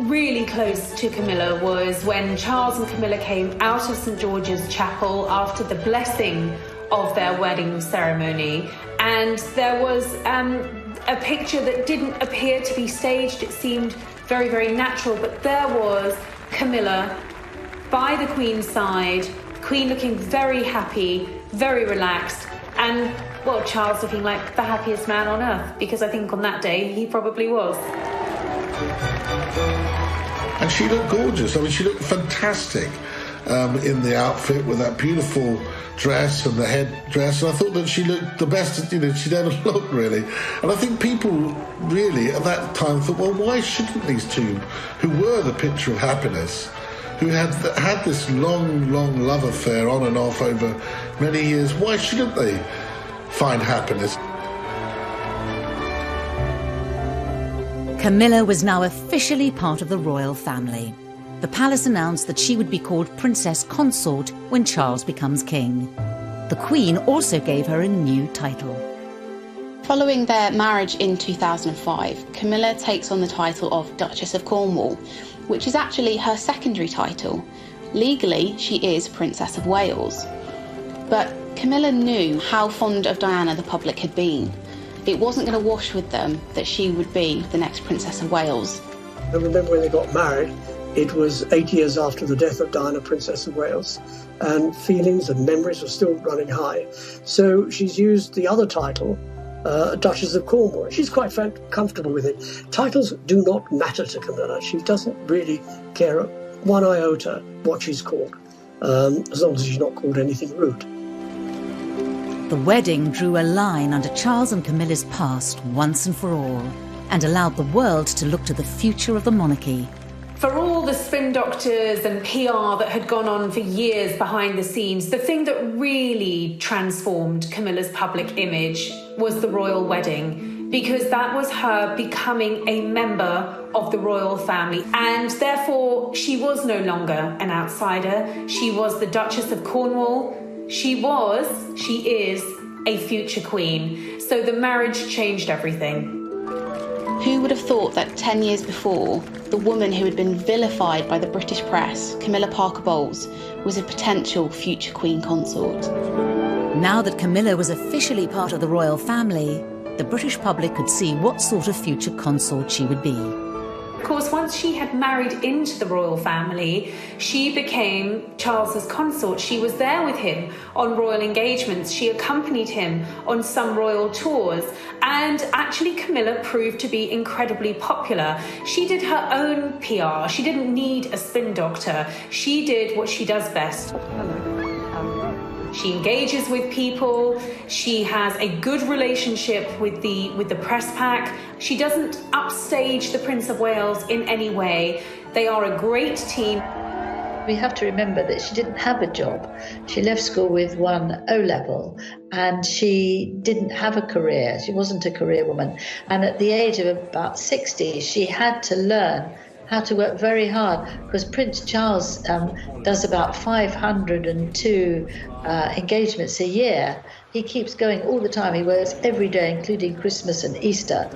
really close to Camilla was when Charles and Camilla came out of St George's Chapel after the blessing of their wedding ceremony, and there was a picture that didn't appear to be staged. It seemed very, very natural, but there was Camilla by the Queen's side, the Queen looking very happy, very relaxed, and, well, Charles looking like the happiest man on earth, because I think on that day he probably was. And she looked gorgeous. I mean, she looked fantastic in the outfit with that beautiful dress and the headdress. And I thought that she looked the best, you know, she'd ever looked, really. And I think people really at that time thought, well, why shouldn't these two, who were the picture of happiness, who had this long, long love affair on and off over many years, why shouldn't they find happiness? Camilla was now officially part of the royal family. The palace announced that she would be called Princess Consort when Charles becomes king. The Queen also gave her a new title. Following their marriage in 2005, Camilla takes on the title of Duchess of Cornwall, which is actually her secondary title. Legally, she is Princess of Wales. But Camilla knew how fond of Diana the public had been. It wasn't going to wash with them that she would be the next Princess of Wales. I remember when they got married, it was 8 years after the death of Diana, Princess of Wales, and feelings and memories were still running high. So she's used the other title, Duchess of Cornwall. She's quite comfortable with it. Titles do not matter to Camilla. She doesn't really care one iota what she's called, as long as she's not called anything rude. The wedding drew a line under Charles and Camilla's past once and for all, and allowed the world to look to the future of the monarchy. For all the spin doctors and PR that had gone on for years behind the scenes, the thing that really transformed Camilla's public image was the royal wedding, because that was her becoming a member of the royal family, and therefore she was no longer an outsider. She was the Duchess of Cornwall. She is a future queen. So the marriage changed everything. Who would have thought that 10 years before, the woman who had been vilified by the British press, Camilla Parker Bowles, was a potential future queen consort? Now that Camilla was officially part of the royal family, the British public could see what sort of future consort she would be. Of course, once she had married into the royal family, she became Charles's consort. She was there with him on royal engagements. She accompanied him on some royal tours. And actually, Camilla proved to be incredibly popular. She did her own PR. She didn't need a spin doctor. She did what she does best. She engages with people. She has a good relationship with the press pack. She doesn't upstage the Prince of Wales in any way. They are a great team. We have to remember that she didn't have a job. She left school with one O-level and she didn't have a career. She wasn't a career woman. And at the age of about 60, she had to learn how to work very hard, because Prince Charles does about 502 engagements a year. He keeps going all the time. He works every day, including Christmas and Easter.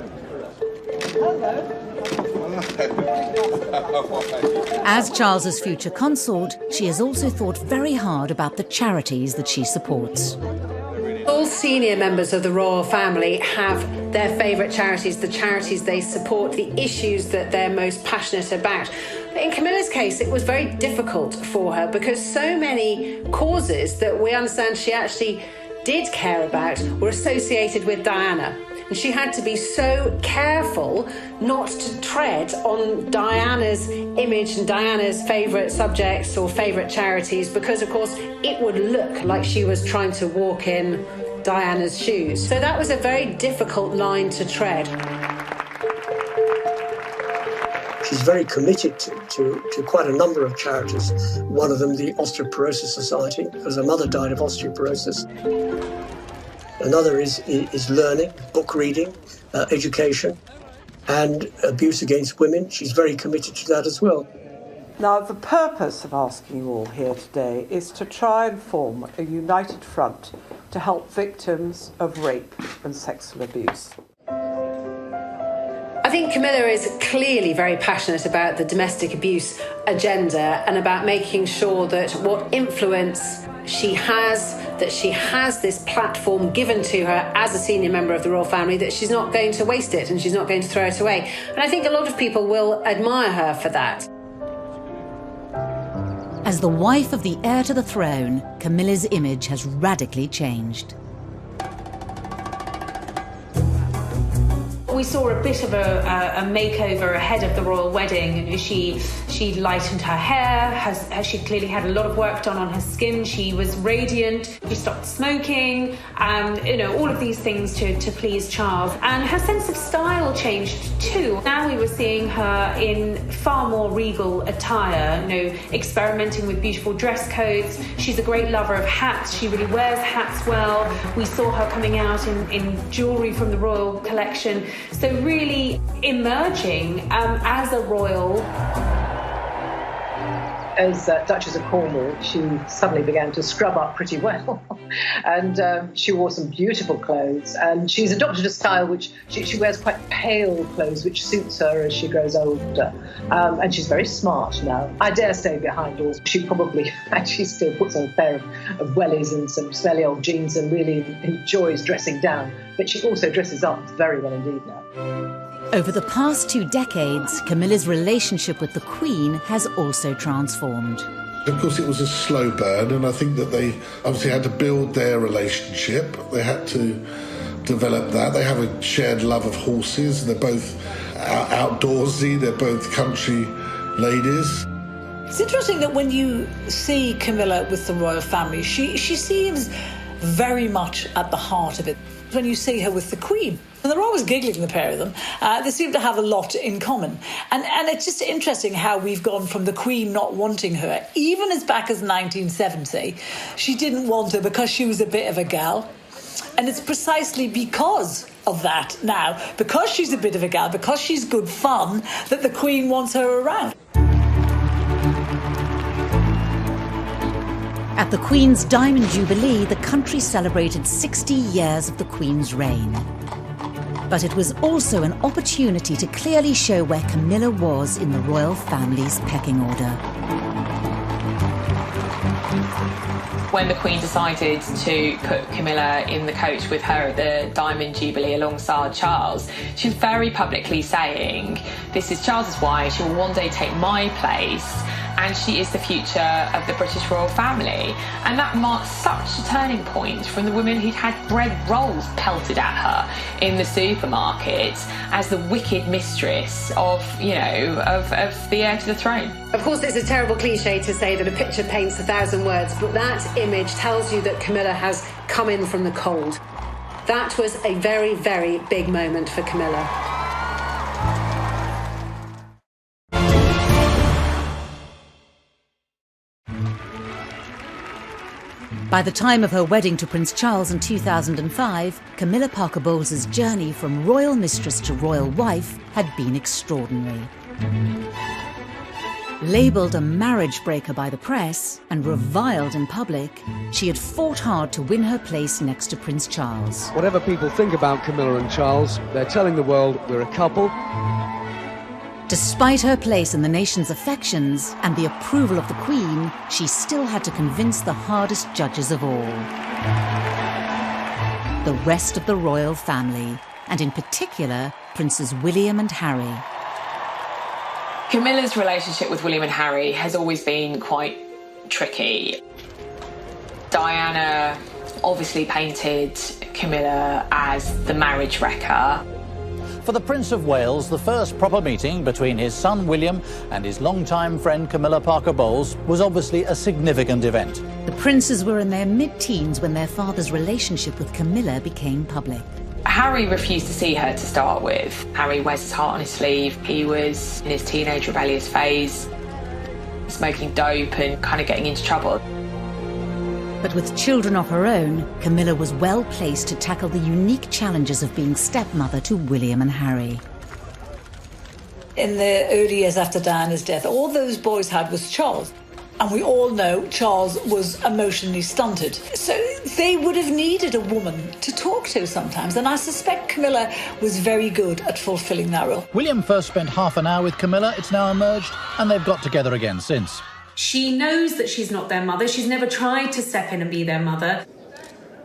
Hello. As Charles's future consort, she has also thought very hard about the charities that she supports. All senior members of the royal family have their favourite charities, the charities they support, the issues that they're most passionate about. But in Camilla's case, it was very difficult for her because so many causes that we understand she actually did care about were associated with Diana. And she had to be so careful not to tread on Diana's image and Diana's favourite subjects or favourite charities because, of course, it would look like she was trying to walk in Diana's shoes. So that was a very difficult line to tread. She's very committed to quite a number of charities. One of them, the Osteoporosis Society, because her mother died of osteoporosis. Another is learning, book reading, education, and abuse against women. She's very committed to that as well. Now, the purpose of asking you all here today is to try and form a united front to help victims of rape and sexual abuse. I think Camilla is clearly very passionate about the domestic abuse agenda and about making sure that what influence she has, that she has this platform given to her as a senior member of the royal family, that she's not going to waste it and she's not going to throw it away. And I think a lot of people will admire her for that. As the wife of the heir to the throne, Camilla's image has radically changed. We saw a bit of a makeover ahead of the royal wedding. She lightened her hair, she clearly had a lot of work done on her skin. She was radiant, she stopped smoking, all of these things to please Charles. And her sense of style changed too. Now we were seeing her in far more regal attire, experimenting with beautiful dress codes. She's a great lover of hats. She really wears hats well. We saw her coming out in jewellery from the royal collection. So really emerging as a royal. As Duchess of Cornwall, she suddenly began to scrub up pretty well. And she wore some beautiful clothes. And she's adopted a style which she wears quite pale clothes, which suits her as she grows older. And she's very smart now. I dare say behind doors, she probably actually still puts on a pair of wellies and some smelly old jeans and really enjoys dressing down. But she also dresses up very well indeed now. Over the past 2 decades, Camilla's relationship with the Queen has also transformed. Of course, it was a slow burn, and I think that they obviously had to build their relationship. They had to develop that. They have a shared love of horses. They're both outdoorsy. They're both country ladies. It's interesting that when you see Camilla with the royal family, she seems very much at the heart of it. When you see her with the Queen, and they're always giggling, the pair of them, they seem to have a lot in common. And it's just interesting how we've gone from the Queen not wanting her, even as back as 1970. She didn't want her because she was a bit of a gal. And it's precisely because of that now, because she's a bit of a gal, because she's good fun, that the Queen wants her around. At the Queen's Diamond Jubilee, the country celebrated 60 years of the Queen's reign. But it was also an opportunity to clearly show where Camilla was in the royal family's pecking order. When the Queen decided to put Camilla in the coach with her at the Diamond Jubilee alongside Charles, she was very publicly saying, "This is Charles's wife, she will one day take my place, and she is the future of the British royal family." And that marked such a turning point from the woman who'd had bread rolls pelted at her in the supermarket as the wicked mistress of the heir to the throne. Of course, it's a terrible cliche to say that a picture paints 1,000 words, but that image tells you that Camilla has come in from the cold. That was a very, very big moment for Camilla. By the time of her wedding to Prince Charles in 2005, Camilla Parker Bowles' journey from royal mistress to royal wife had been extraordinary. Labelled a marriage breaker by the press and reviled in public, she had fought hard to win her place next to Prince Charles. Whatever people think about Camilla and Charles, they're telling the world we're a couple. Despite her place in the nation's affections and the approval of the Queen, she still had to convince the hardest judges of all. The rest of the royal family, and in particular, Princes William and Harry. Camilla's relationship with William and Harry has always been quite tricky. Diana obviously painted Camilla as the marriage wrecker. For the Prince of Wales, the first proper meeting between his son William and his longtime friend Camilla Parker Bowles was obviously a significant event. The princes were in their mid-teens when their father's relationship with Camilla became public. Harry refused to see her to start with. Harry wears his heart on his sleeve. He was in his teenage rebellious phase, smoking dope and kind of getting into trouble. But with children of her own, Camilla was well placed to tackle the unique challenges of being stepmother to William and Harry. In the early years after Diana's death, all those boys had was Charles. And we all know Charles was emotionally stunted. So they would have needed a woman to talk to sometimes. And I suspect Camilla was very good at fulfilling that role. William first spent half an hour with Camilla, it's now emerged, and they've got together again since. She knows that she's not their mother. She's never tried to step in and be their mother.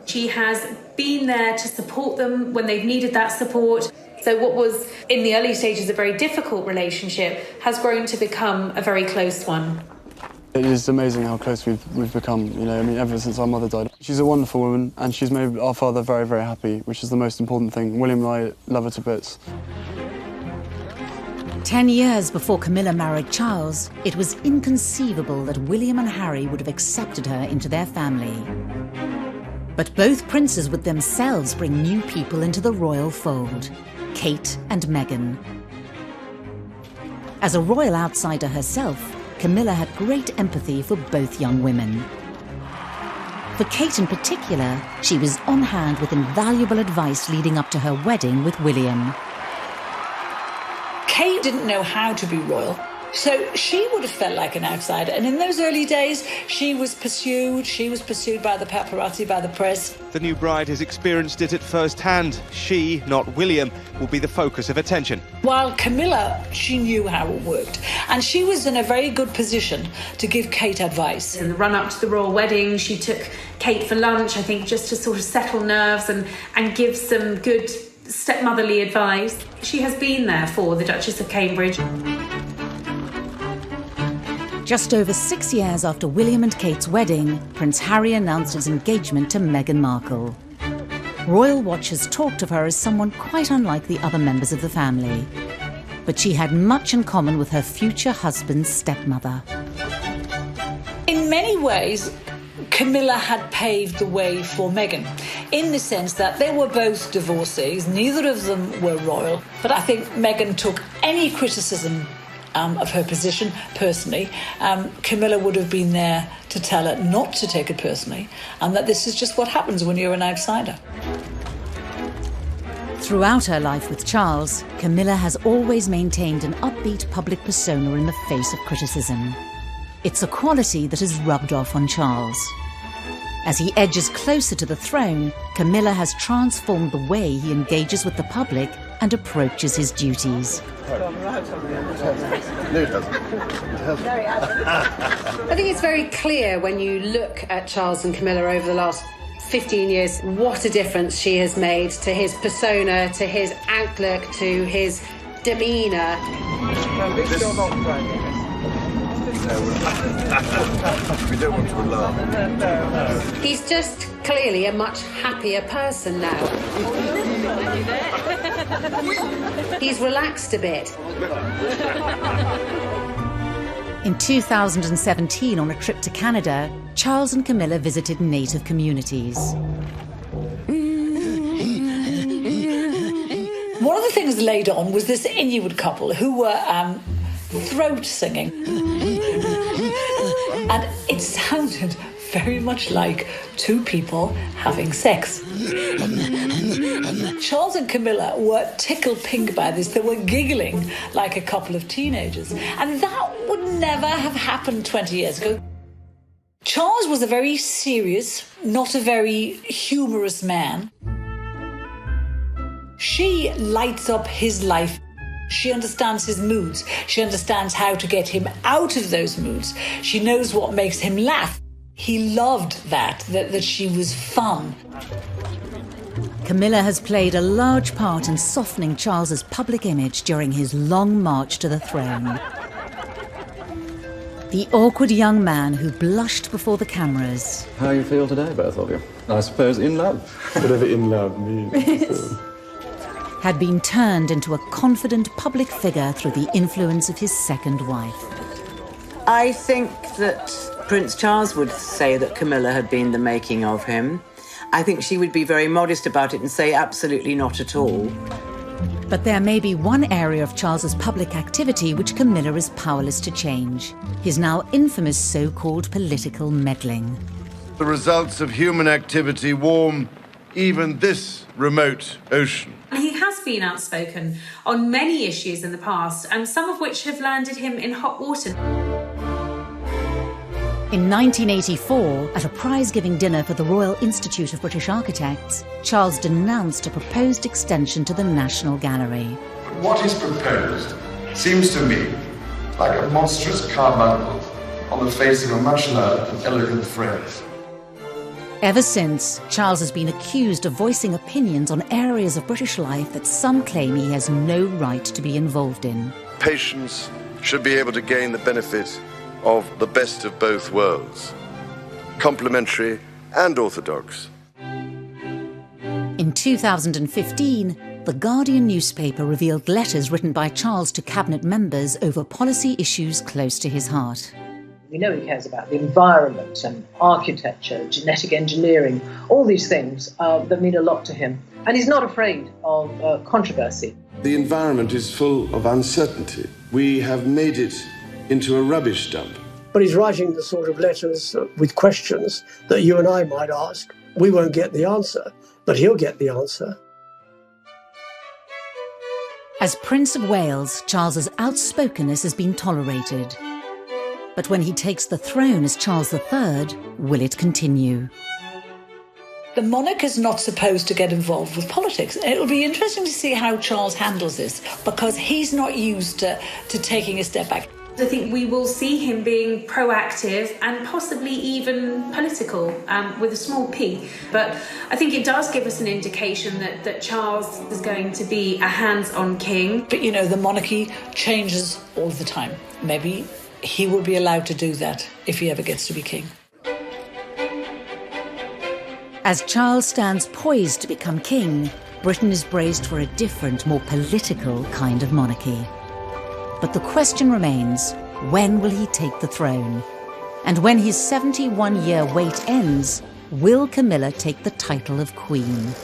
She has been there to support them when they've needed that support. So what was, in the early stages, a very difficult relationship has grown to become a very close one. It is amazing how close we've become, you know, I mean, ever since our mother died. She's a wonderful woman, and she's made our father very, very happy, which is the most important thing. William and I love her to bits. 10 years before Camilla married Charles, it was inconceivable that William and Harry would have accepted her into their family. But both princes would themselves bring new people into the royal fold, Kate and Meghan. As a royal outsider herself, Camilla had great empathy for both young women. For Kate in particular, she was on hand with invaluable advice leading up to her wedding with William. Kate didn't know how to be royal, so she would have felt like an outsider. And in those early days, she was pursued by the paparazzi, by the press. The new bride has experienced it at first hand. She, not William, will be the focus of attention. While Camilla, she knew how it worked, and she was in a very good position to give Kate advice. In the run-up to the royal wedding, she took Kate for lunch, I think, just to sort of settle nerves and give some good stepmotherly advice. She has been there for the Duchess of Cambridge. Just over 6 years after William and Kate's wedding, Prince Harry announced his engagement to Meghan Markle. Royal watchers talked of her as someone quite unlike the other members of the family. But she had much in common with her future husband's stepmother. In many ways, Camilla had paved the way for Meghan, in the sense that they were both divorcees, neither of them were royal. But I think Meghan took any criticism of her position personally. Camilla would have been there to tell her not to take it personally, and that this is just what happens when you're an outsider. Throughout her life with Charles, Camilla has always maintained an upbeat public persona in the face of criticism. It's a quality that has rubbed off on Charles. As he edges closer to the throne, Camilla has transformed the way he engages with the public and approaches his duties. I think it's very clear when you look at Charles and Camilla over the last 15 years what a difference she has made to his persona, to his outlook, to his demeanour. We don't want to alarm. He's just clearly a much happier person now. He's relaxed a bit. In 2017, on a trip to Canada, Charles and Camilla visited Native communities. One of the things laid on was this Inuit couple who were throat singing. And it sounded very much like two people having sex. Charles and Camilla were tickled pink by this. They were giggling like a couple of teenagers. And that would never have happened 20 years ago. Charles was a very serious, not a very humorous man. She lights up his life She understands his moods. She understands how to get him out of those moods. She knows what makes him laugh. He loved that she was fun. Camilla has played a large part in softening Charles's public image during his long march to the throne. The awkward young man who blushed before the cameras. How you feel today, both of you? I suppose in love. Whatever in love means. Had been turned into a confident public figure through the influence of his second wife. I think that Prince Charles would say that Camilla had been the making of him. I think she would be very modest about it and say absolutely not at all. But there may be one area of Charles's public activity which Camilla is powerless to change. His now infamous so-called political meddling. The results of human activity warm even this remote ocean. He has been outspoken on many issues in the past, and some of which have landed him in hot water. In 1984, at a prize-giving dinner for the Royal Institute of British Architects, Charles denounced a proposed extension to the National Gallery. What is proposed seems to me like a monstrous carbuncle on the face of a much loved and elegant phrase. Ever since, Charles has been accused of voicing opinions on areas of British life that some claim he has no right to be involved in. Patients should be able to gain the benefit of the best of both worlds, complementary and orthodox. In 2015, the Guardian newspaper revealed letters written by Charles to cabinet members over policy issues close to his heart. We know he cares about the environment and architecture, genetic engineering, all these things that mean a lot to him. And he's not afraid of controversy. The environment is full of uncertainty. We have made it into a rubbish dump. But he's writing the sort of letters with questions that you and I might ask. We won't get the answer, but he'll get the answer. As Prince of Wales, Charles's outspokenness has been tolerated. But when he takes the throne as Charles III, will it continue? The monarch is not supposed to get involved with politics. It'll be interesting to see how Charles handles this, because he's not used to taking a step back. I think we will see him being proactive and possibly even political, with a small p. But I think it does give us an indication that Charles is going to be a hands-on king. But, you know, the monarchy changes all the time. Maybe he will be allowed to do that if he ever gets to be king. As Charles stands poised to become king, Britain is braced for a different, more political kind of monarchy. But the question remains, when will he take the throne? And when his 71-year wait ends, will Camilla take the title of Queen?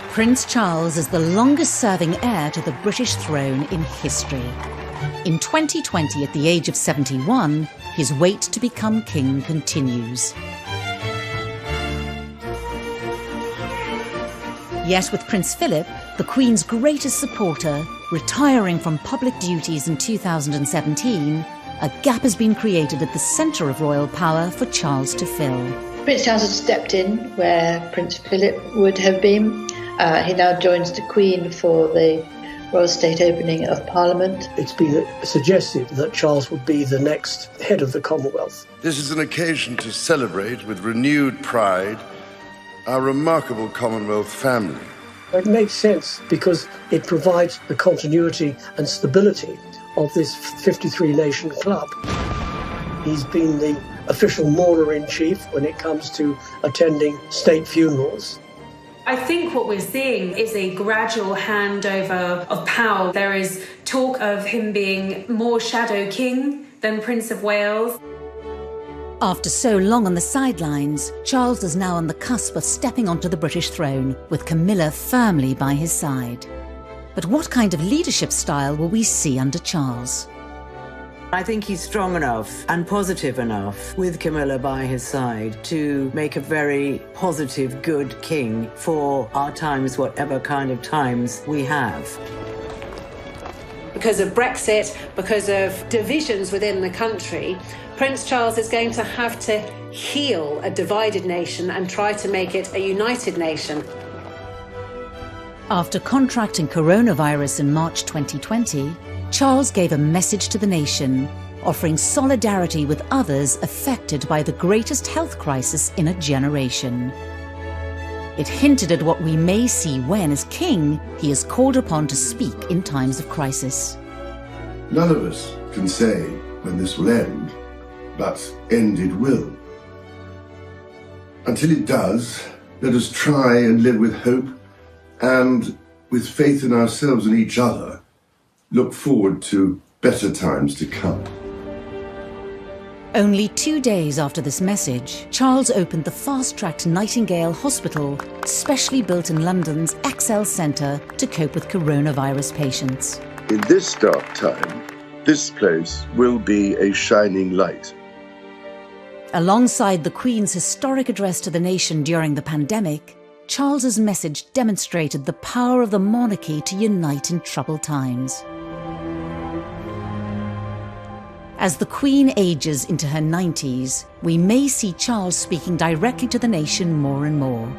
Prince Charles is the longest-serving heir to the British throne in history. In 2020, at the age of 71, his wait to become king continues. Yet with Prince Philip, the Queen's greatest supporter, retiring from public duties in 2017, a gap has been created at the centre of royal power for Charles to fill. Prince Charles has stepped in where Prince Philip would have been. He now joins the Queen for the Royal State opening of Parliament. It's been suggested that Charles would be the next head of the Commonwealth. This is an occasion to celebrate with renewed pride our remarkable Commonwealth family. It makes sense because it provides the continuity and stability of this 53-nation club. He's been the official mourner-in-chief when it comes to attending state funerals. I think what we're seeing is a gradual handover of power. There is talk of him being more shadow king than Prince of Wales. After so long on the sidelines, Charles is now on the cusp of stepping onto the British throne, with Camilla firmly by his side. But what kind of leadership style will we see under Charles? I think he's strong enough and positive enough, with Camilla by his side, to make a very positive, good king for our times, whatever kind of times we have. because of Brexit, because of divisions within the country, Prince Charles is going to have to heal a divided nation and try to make it a united nation. After contracting coronavirus in March 2020, Charles gave a message to the nation, offering solidarity with others affected by the greatest health crisis in a generation. It hinted at what we may see when, as king, he is called upon to speak in times of crisis. None of us can say when this will end, but end it will. Until it does, let us try and live with hope and, with faith in ourselves and each other, look forward to better times to come. Only 2 days after this message, Charles opened the fast-tracked Nightingale Hospital, specially built in London's Excel Centre to cope with coronavirus patients. In this dark time, this place will be a shining light. Alongside the Queen's historic address to the nation during the pandemic, Charles's message demonstrated the power of the monarchy to unite in troubled times. As the Queen ages into her 90s, we may see Charles speaking directly to the nation more and more.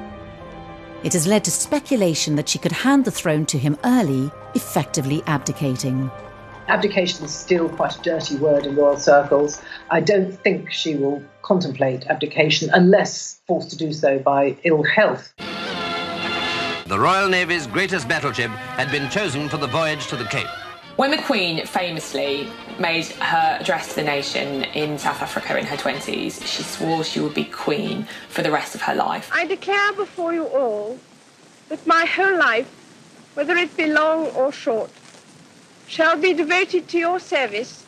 It has led to speculation that she could hand the throne to him early, effectively abdicating. Abdication is still quite a dirty word in royal circles. I don't think she will contemplate abdication unless forced to do so by ill health. The Royal Navy's greatest battleship had been chosen for the voyage to the Cape. When the Queen famously made her address to the nation in South Africa in her 20s, she swore she would be Queen for the rest of her life. I declare before you all that my whole life, whether it be long or short, shall be devoted to your service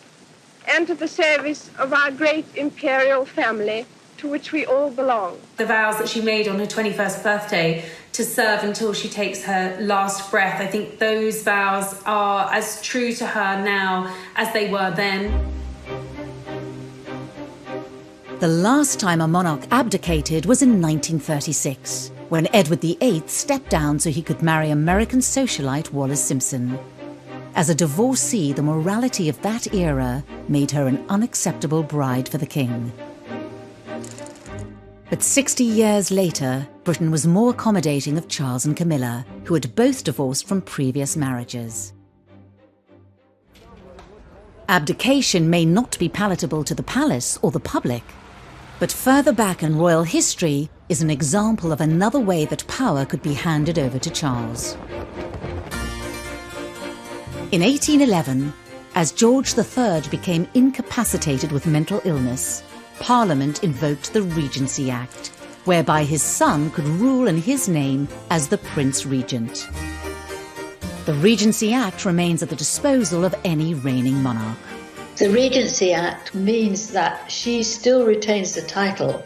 and to the service of our great imperial family to which we all belong. The vows that she made on her 21st birthday to serve until she takes her last breath, I think those vows are as true to her now as they were then. The last time a monarch abdicated was in 1936, when Edward VIII stepped down so he could marry American socialite Wallis Simpson. As a divorcee, the morality of that era made her an unacceptable bride for the king. But 60 years later, Britain was more accommodating of Charles and Camilla, who had both divorced from previous marriages. Abdication may not be palatable to the palace or the public, but further back in royal history is an example of another way that power could be handed over to Charles. In 1811, as George III became incapacitated with mental illness, Parliament invoked the Regency Act, whereby his son could rule in his name as the Prince Regent. The Regency Act remains at the disposal of any reigning monarch. The Regency Act means that she still retains the title,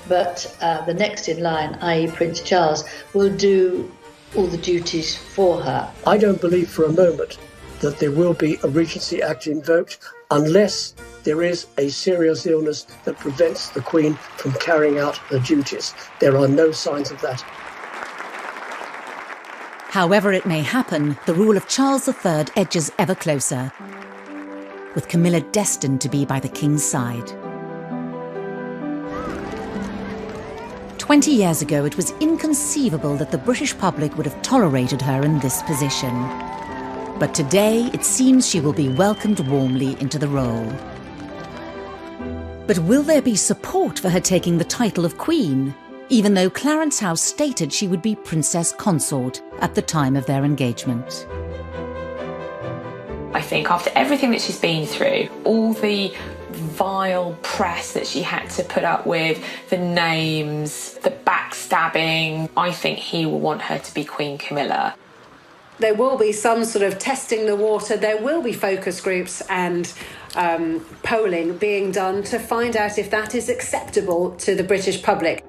but the next in line, i.e. Prince Charles, will do all the duties for her. I don't believe for a moment that there will be a Regency Act invoked unless there is a serious illness that prevents the Queen from carrying out her duties. There are no signs of that. However it may happen, the rule of Charles III edges ever closer, with Camilla destined to be by the king's side. 20 years ago, it was inconceivable that the British public would have tolerated her in this position. But today, it seems she will be welcomed warmly into the role. But will there be support for her taking the title of Queen, even though Clarence House stated she would be Princess Consort at the time of their engagement? I think after everything that she's been through, all the vile press that she had to put up with, the names, the backstabbing, I think he will want her to be Queen Camilla. There will be some sort of testing the water. There will be focus groups and polling being done to find out if that is acceptable to the British public.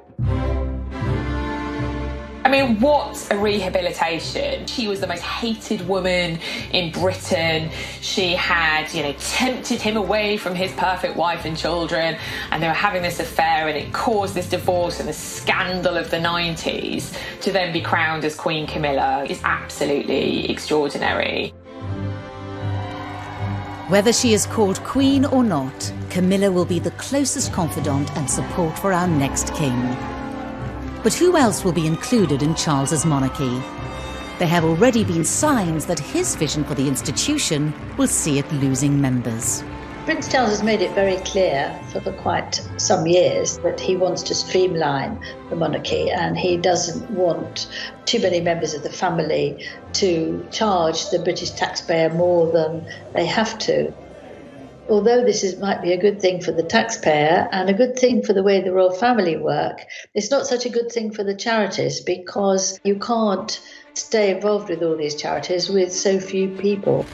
I mean, what a rehabilitation. She was the most hated woman in Britain. She had, tempted him away from his perfect wife and children, and they were having this affair, and it caused this divorce and the scandal of the 90s. To then be crowned as Queen Camilla is absolutely extraordinary. Whether she is called Queen or not, Camilla will be the closest confidant and support for our next king. But who else will be included in Charles's monarchy? There have already been signs that his vision for the institution will see it losing members. Prince Charles has made it very clear for quite some years that he wants to streamline the monarchy, and he doesn't want too many members of the family to charge the British taxpayer more than they have to. Although might be a good thing for the taxpayer and a good thing for the way the royal family work, it's not such a good thing for the charities, because you can't stay involved with all these charities with so few people.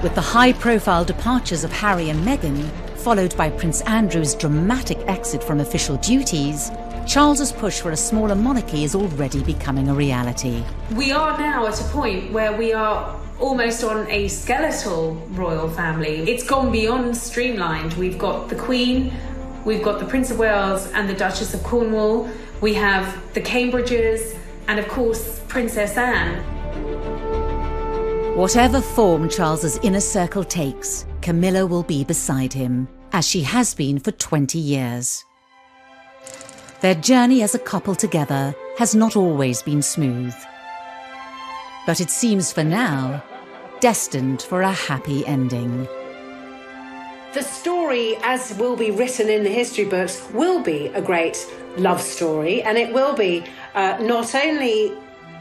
With the high-profile departures of Harry and Meghan, followed by Prince Andrew's dramatic exit from official duties, Charles's push for a smaller monarchy is already becoming a reality. We are now at a point where we are almost on a skeletal royal family. It's gone beyond streamlined. We've got the Queen, we've got the Prince of Wales and the Duchess of Cornwall, we have the Cambridges, and of course, Princess Anne. Whatever form Charles's inner circle takes, Camilla will be beside him, as she has been for 20 years. Their journey as a couple together has not always been smooth. But it seems for now, destined for a happy ending. The story, as will be written in the history books, will be a great love story, and it will be not only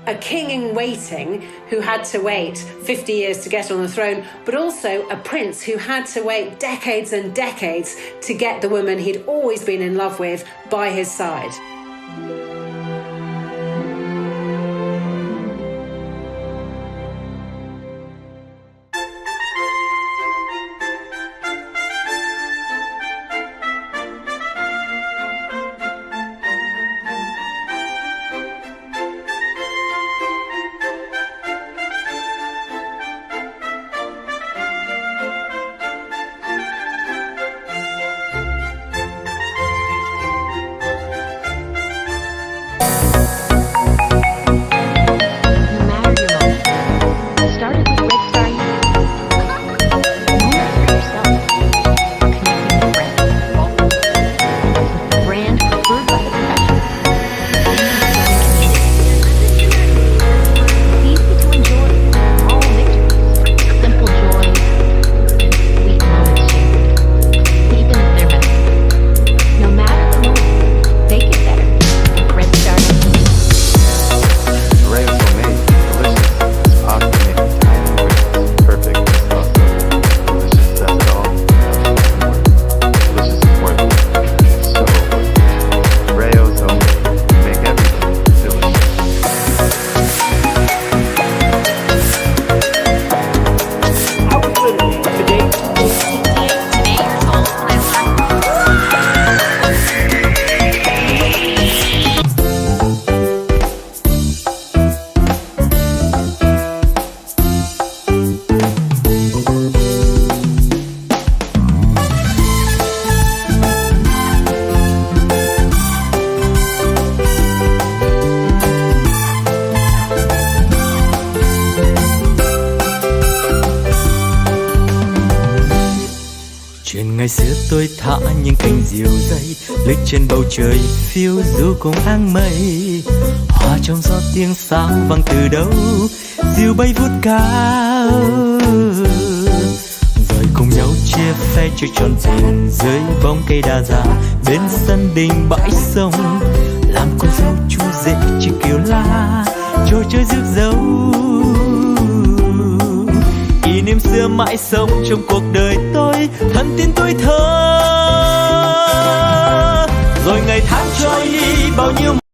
a king in waiting who had to wait 50 years to get on the throne, but also a prince who had to wait decades and decades to get the woman he'd always been in love with by his side. Ngày xưa tôi thả những cành diều dây lướt trên bầu trời phiêu du cùng áng mây, hòa trong gió tiếng sáo vang từ đâu diều bay vút cao, rồi cùng nhau chia phe chơi tròn tiền dưới bóng cây đa già bên sân đình bãi sông, làm cô dâu chú rể chiếc kiều la trò chơi rước dâu. Kỷ niệm xưa mãi sống trong cuộc đời tôi, thân tin tôi thơ. Rồi ngày tháng trôi đi bao nhiêu